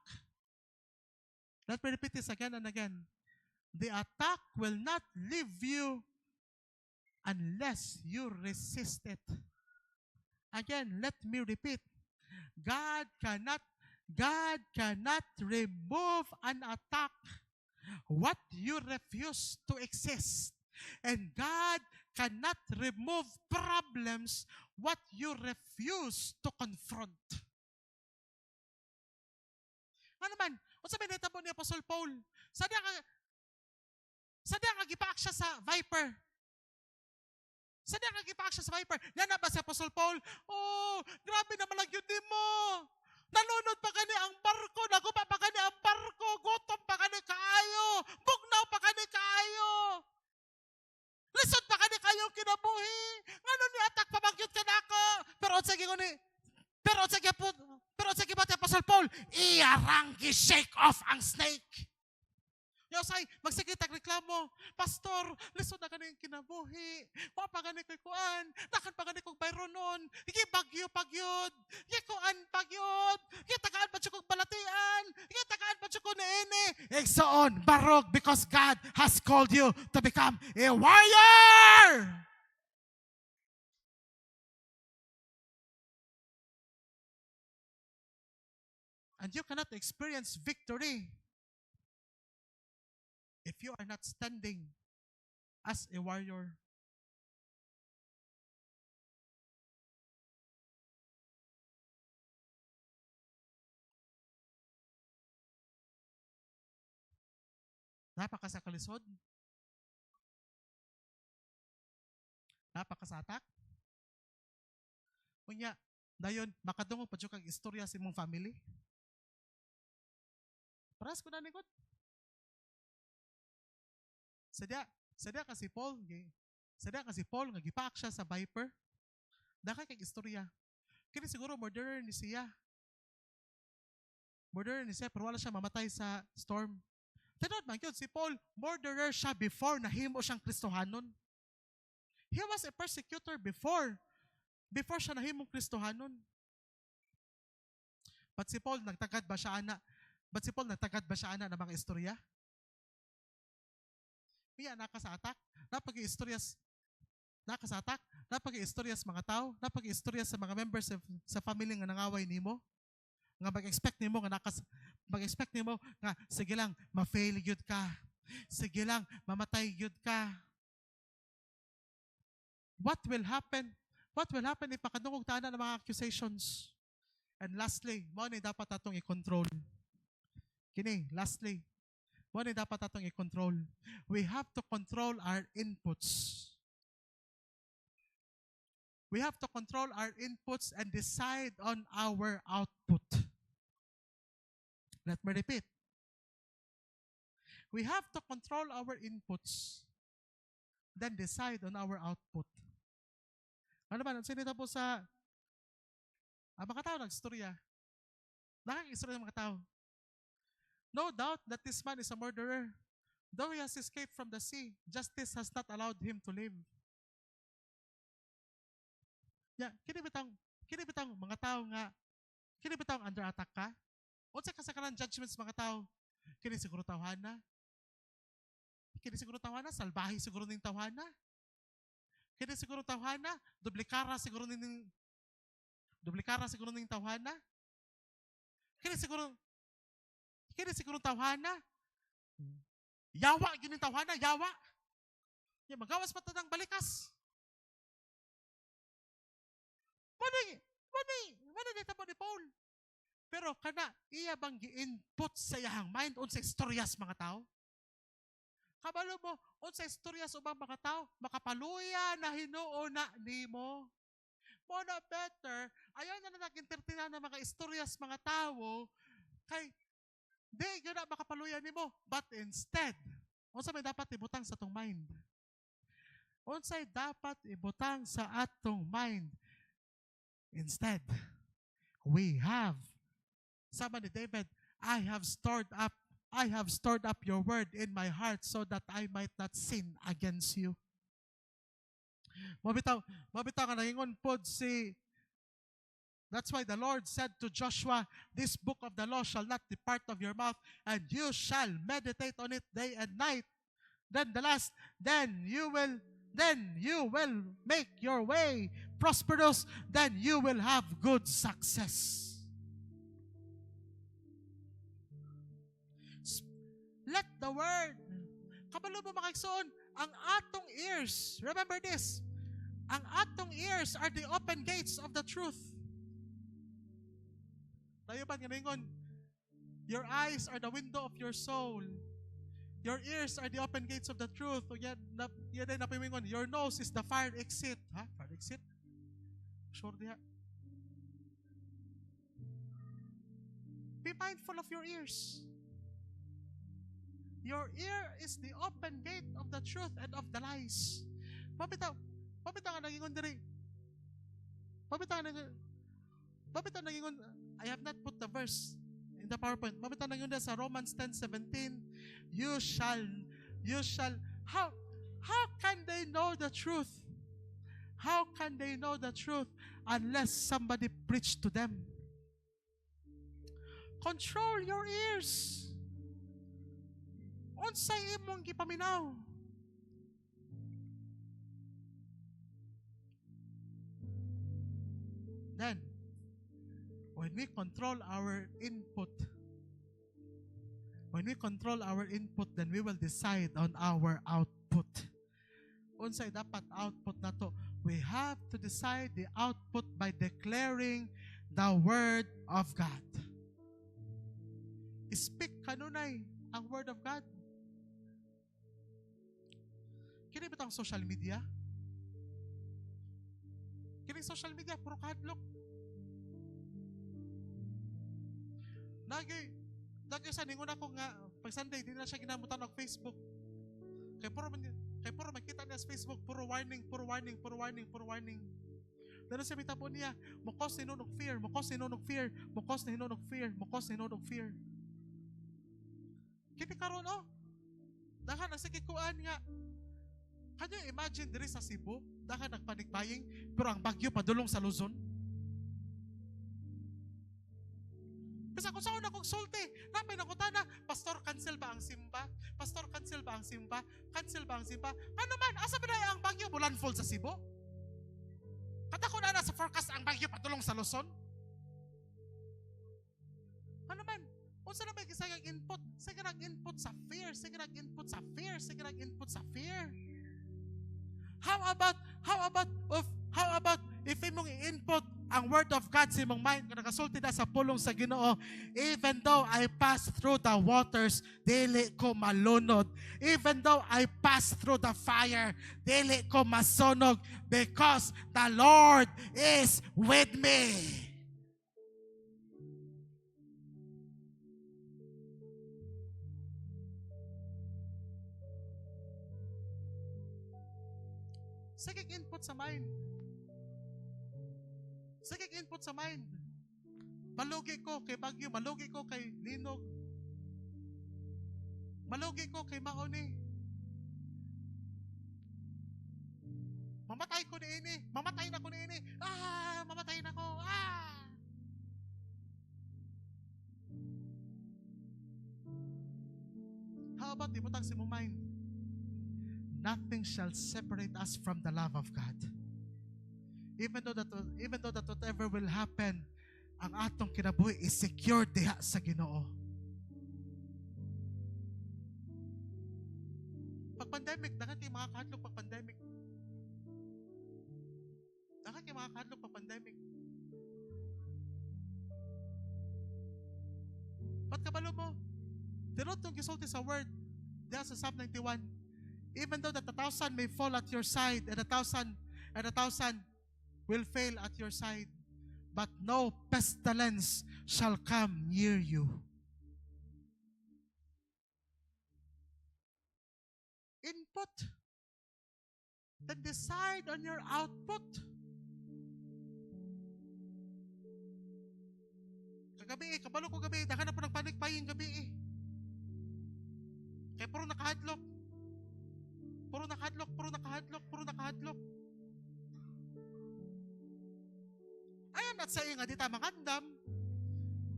let me repeat this again and again. The attack will not leave you unless you resist it. Again, let me repeat. God cannot remove an attack what you refuse to exist. And God cannot remove problems what you refuse to confront. Ano man, unsa man nitabo ni Apostle Paul? Sadya ka gipaak siya sa viper. Yan na ba si Apostle Paul? Oh, grabe naman lang yun mo. Nalunod pa kani ang barko, naguba pa kani ang barko, gutom pa kani kaayo, bugnaw pa kani kaayo. Lisod pa kani kayo kinabuhi. Ngano ni atak pamagyud kanako? Pero sa gibot ni Apostle Paul, iyarang gi-shake off ang snake. Yosay, magsigitag reklamo. Pastor, lisod na kani kinabuhi. Wa pa gani koy kuan. Nakan pa gani kog bayronon. Gibagyo pagyod. Gikuan pagyod. Gitagaan pa jud kog balatian. Gitagaan pa jud ko niini. Igsoon, barog, because God has called you to become a warrior. And you cannot experience victory if you are not standing as a warrior. Napakasakalisod. Napakasatak. Unya, dayon, makadungog pa kag istorya sa imong family. Paras ko na nikot. Sadya kasi Paul nga gipaak siya sa viper. Daka kay istorya. Kini siguro murderer ni siya pero wala siya mamatay sa storm. Tinod man gyud si Paul, murderer siya before nahimo siyang Kristohanon. He was a persecutor before siya nahimong Kristohanon. But si Paul nagtagad ba siya ana ng mga istorya? Iya nakasatak, napag-istoryas mga tao, napag-istoryas sa mga members sa family nga nangaway nimo, nga mag-expect nimo nga sige lang ma-fail gyud ka, sige lang mamatay gyud ka. What will happen if makadungog tanan ng mga accusations? And lastly, mo ni dapat atong i-control. Mo ni dapat atong i-control. We have to control our inputs. We have to control our inputs and decide on our output. Let me repeat. We have to control our inputs, then decide on our output. Ano ba? Sinita po sa mga tao nag-istorya. Nakakistorya ng mga tao. No doubt that this man is a murderer. Though he has escaped from the sea, justice has not allowed him to live. Yeah, kinibitang mga tao nga, kinibitang under attack ka. Unsa ka sa kanang judgments mga tao? Kini siguro tawhana. Kini siguro tawhana, salbahe siguro ning tawhana. Kini siguro tawhana, duplikara siguro ning tawhana. Kini siguro tawhana. Yawa gyud ning tawhana, yawa. Ya magawas pa tanang balikas. Mani dito po ni Paul. Pero kana iya bang gi-input sa iyang mind unsay istoryas mga tao? Kabalo mo, unsay istoryas ubang mga tao, makapaluya na Hinuo na nimo. Mo na better, ayaw na nag-entertain na mga istoryas mga tao, kay di gyud na makapaluya nimo, but instead, unsa may dapat ibutang sa atong mind? Unsay dapat ibutang sa atong mind? Instead, we have, sabi ni David, I have stored up your word in my heart so that I might not sin against you. Mabitaw ka nangingon pod si, that's why the Lord said to Joshua, this book of the law shall not depart of your mouth, and you shall meditate on it day and night. Then you will make your way prosperous, then you will have good success. Let the word, kabalo mo makigsoon, ang atong ears, remember this, ang atong ears are the open gates of the truth. Tayo ba ngayon, your eyes are the window of your soul. Your ears are the open gates of the truth. Yan ay napimingon, your nose is the fire exit. Ha? Fire exit? Sure diha. Be mindful of your ears. Your ear is the open gate of the truth and of the lies. Pabitaw ka nangingon diri. Pabitaw nangingon, I have not put the verse in the PowerPoint. Pabitaw nangingon sa Romans 10:17. You shall, how can they know the truth? How can they know the truth unless somebody preach to them? Control your ears. Unsay imong gipaminaw? Then, when we control our input, then we will decide on our output. Unsay dapat output na to? We have to decide the output by declaring the Word of God. Speak kanunay ang Word of God. Kini bitang social media? Kini social media, puro kahadlok. Nagi sa ningon ako nga, pag Sunday, di na siya ginamutan ng Facebook. Kaya puro makita niya sa Facebook, puro warning. Dalo siya mitapon niya, mukos ni nunog fear. Kini karon dahan ang sikikuan nga. Can you imagine diri sa Cebu, dahan nagpanikbaying, pero ang bagyo padulong sa Luzon? Kasi kung saan akong sulti, napay nakutana, Pastor, cancel ba ang simba? Ano man, asa ba na ang bagyo bulanfol sa Cebu? Kata ko na sa forecast ang bagyo padulong sa Luzon? Ano man, unsa na may gisayang input? Sige nag-input sa fear. How about if imong i-input ang Word of God sa imong mind kung nakasulti na sa pulong sa Ginoo, even though I pass through the waters, dili ko malunod. Even though I pass through the fire, dili ko masunog because the Lord is with me. Sakig input sa mind. Sakig input sa mind. Malugi ko kay Bagyo, malugi ko kay Linog. Malugi ko kay Maoni. Mamatay ko ni ini. Mamatay na ko ni ini. Mamatay na ko. How about ibutang si mo mind? Nothing shall separate us from the love of God. Even though that whatever will happen, ang atong kinabuhi is secure diha sa Ginoo. Pag pandemic, dagan kay mga kahadlok pag pandemic. Dagan kay mga kahadlok pag pandemic. Ba't kabalo mo? Tinod tong gisulti sa word diha sa Psalm 91. Even though that 1,000 may fall at your side and 1,000 will fail at your side, but no pestilence shall come near you. Input. Then decide on your output. Kagabi kabalo ko gabi, dagan na po nagpanik-paying gabi Kaya puro nakahadlok. Puro nakahadlok. Ayan at sa iyo nga, di ta makandam.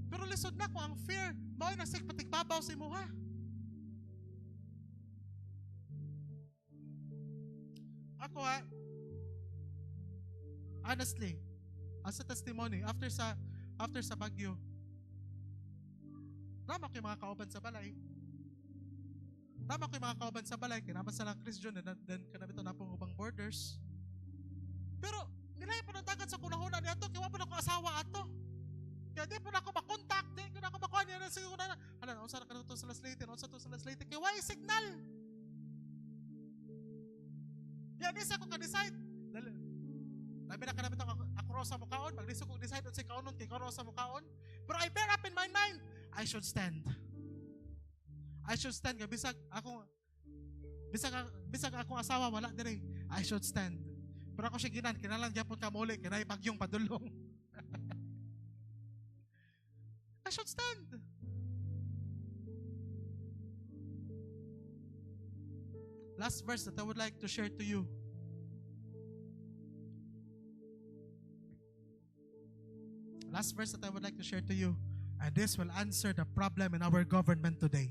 Pero lisod na ko ang fear. Mao'y nasik patigbabaw sa imuha. Ako honestly, as a testimony, after sa Bagyo, naman ko yung mga kauban sa balay. Kinaman sa lang Christian, and then kanabito na pong ubang borders. Pero, nilay po ng dagat sa kunahuna niya ito, kiwa po na ko asawa ato. Kaya di po na ako makontak, di po na ako makuha niya na siguro na, unsa na kanito sa laslatin, kaya why signal? Yan, isa ko ka-decide. Labi na kanabito ako ro sa mukaon, mag-liso ko decide on si kaunon, kay karo sa mukaon. Pero I bear up in my mind, I should stand nga bisag akong asawa wala dire. I should stand. Pero ako siya kinalang gyapon ka muli kinay bagyong padulong. I should stand. Last verse that I would like to share to you. And this will answer the problem in our government today.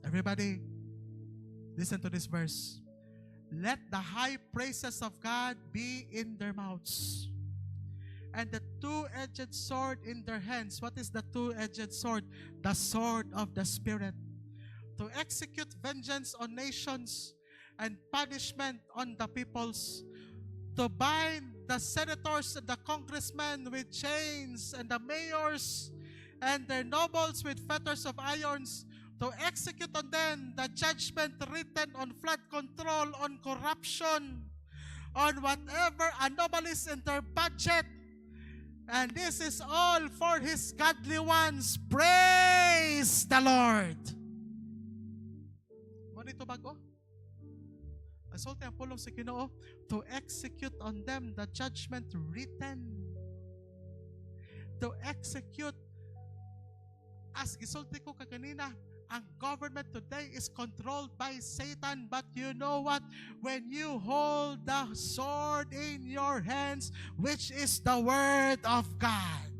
Everybody, listen to this verse. Let the high praises of God be in their mouths, and the two-edged sword in their hands. What is the two-edged sword? The sword of the Spirit. To execute vengeance on nations and punishment on the peoples. To bind the senators and the congressmen with chains, and the mayors and their nobles with fetters of irons, to execute on them the judgment written on flood control, on corruption, on whatever anomalies in their budget. And this is all for His godly ones. Praise the Lord. Manito bago? Asulti ang pulong sa Ginoo, to execute on them the judgment written. To execute. As gisulti ko kaganina, ang government today is controlled by Satan. But you know what? When you hold the sword in your hands, which is the Word of God.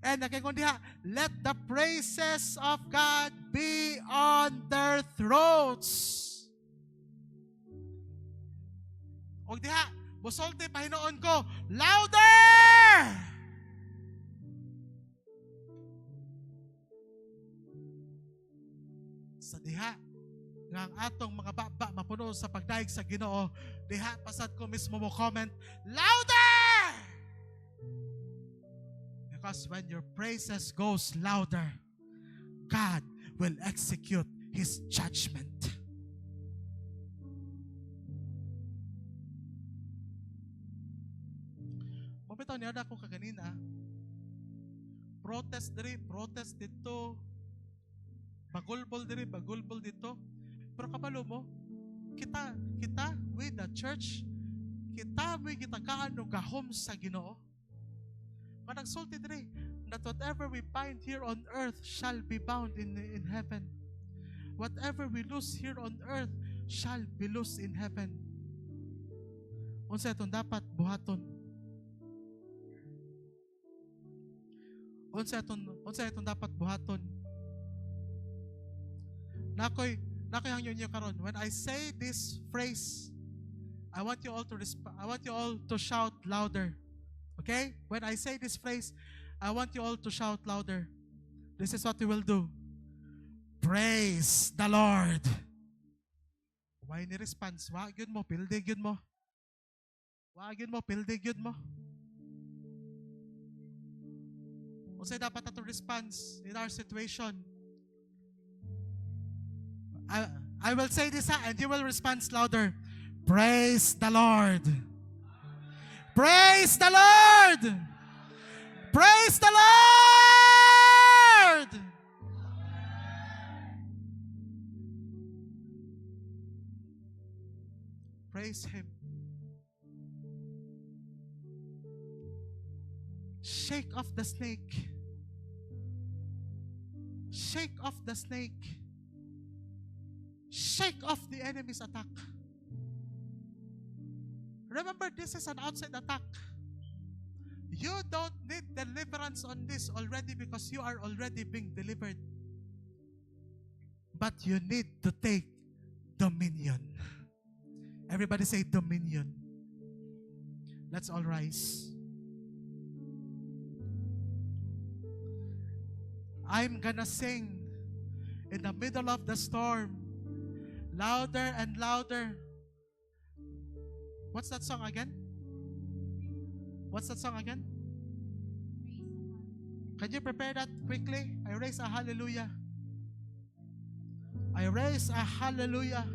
And nakikundya, let the praises of God be on their throats. O diha, busolte Pahinoon ko, louder! Sa diha, nga ang atong mga baba mapuno sa pagdaig sa Ginoo, diha pasad ko mismo mo comment, louder! Because when your praises goes louder, God will execute His judgment. Mabitaw niya na ako kaganina, protest diri, protest dito, bagulbol diri, bagulbol dito. Pero kabalo mo, we the church, kita kaano gahom sa Ginoo. Kanang sulti diri, that whatever we bind here on earth shall be bound in heaven. Whatever we lose here on earth shall be loose in heaven. Unsa itong dapat buhaton? Unsa itong dapat buhaton? Nakoy hangyo niyo karon. When I say this phrase, I want you all to shout louder. Okay? When I say this phrase, I want you all to shout louder. This is what we will do. Praise the Lord. Why ni response? Wa gyud mo, pilde gyud mo. Unsay dapat ato response in our situation? I will say this and you will respond louder. Praise the Lord. Praise the Lord. Praise the Lord. Praise Him. Shake off the snake. Shake off the snake. Shake off the enemy's attack. Remember, this is an outside attack. You don't need deliverance on this already because you are already being delivered. But you need to take dominion. Everybody say dominion. Let's all rise. I'm gonna sing in the middle of the storm. Louder and louder. What's that song again? Can you prepare that quickly? I raise a hallelujah. I raise a hallelujah.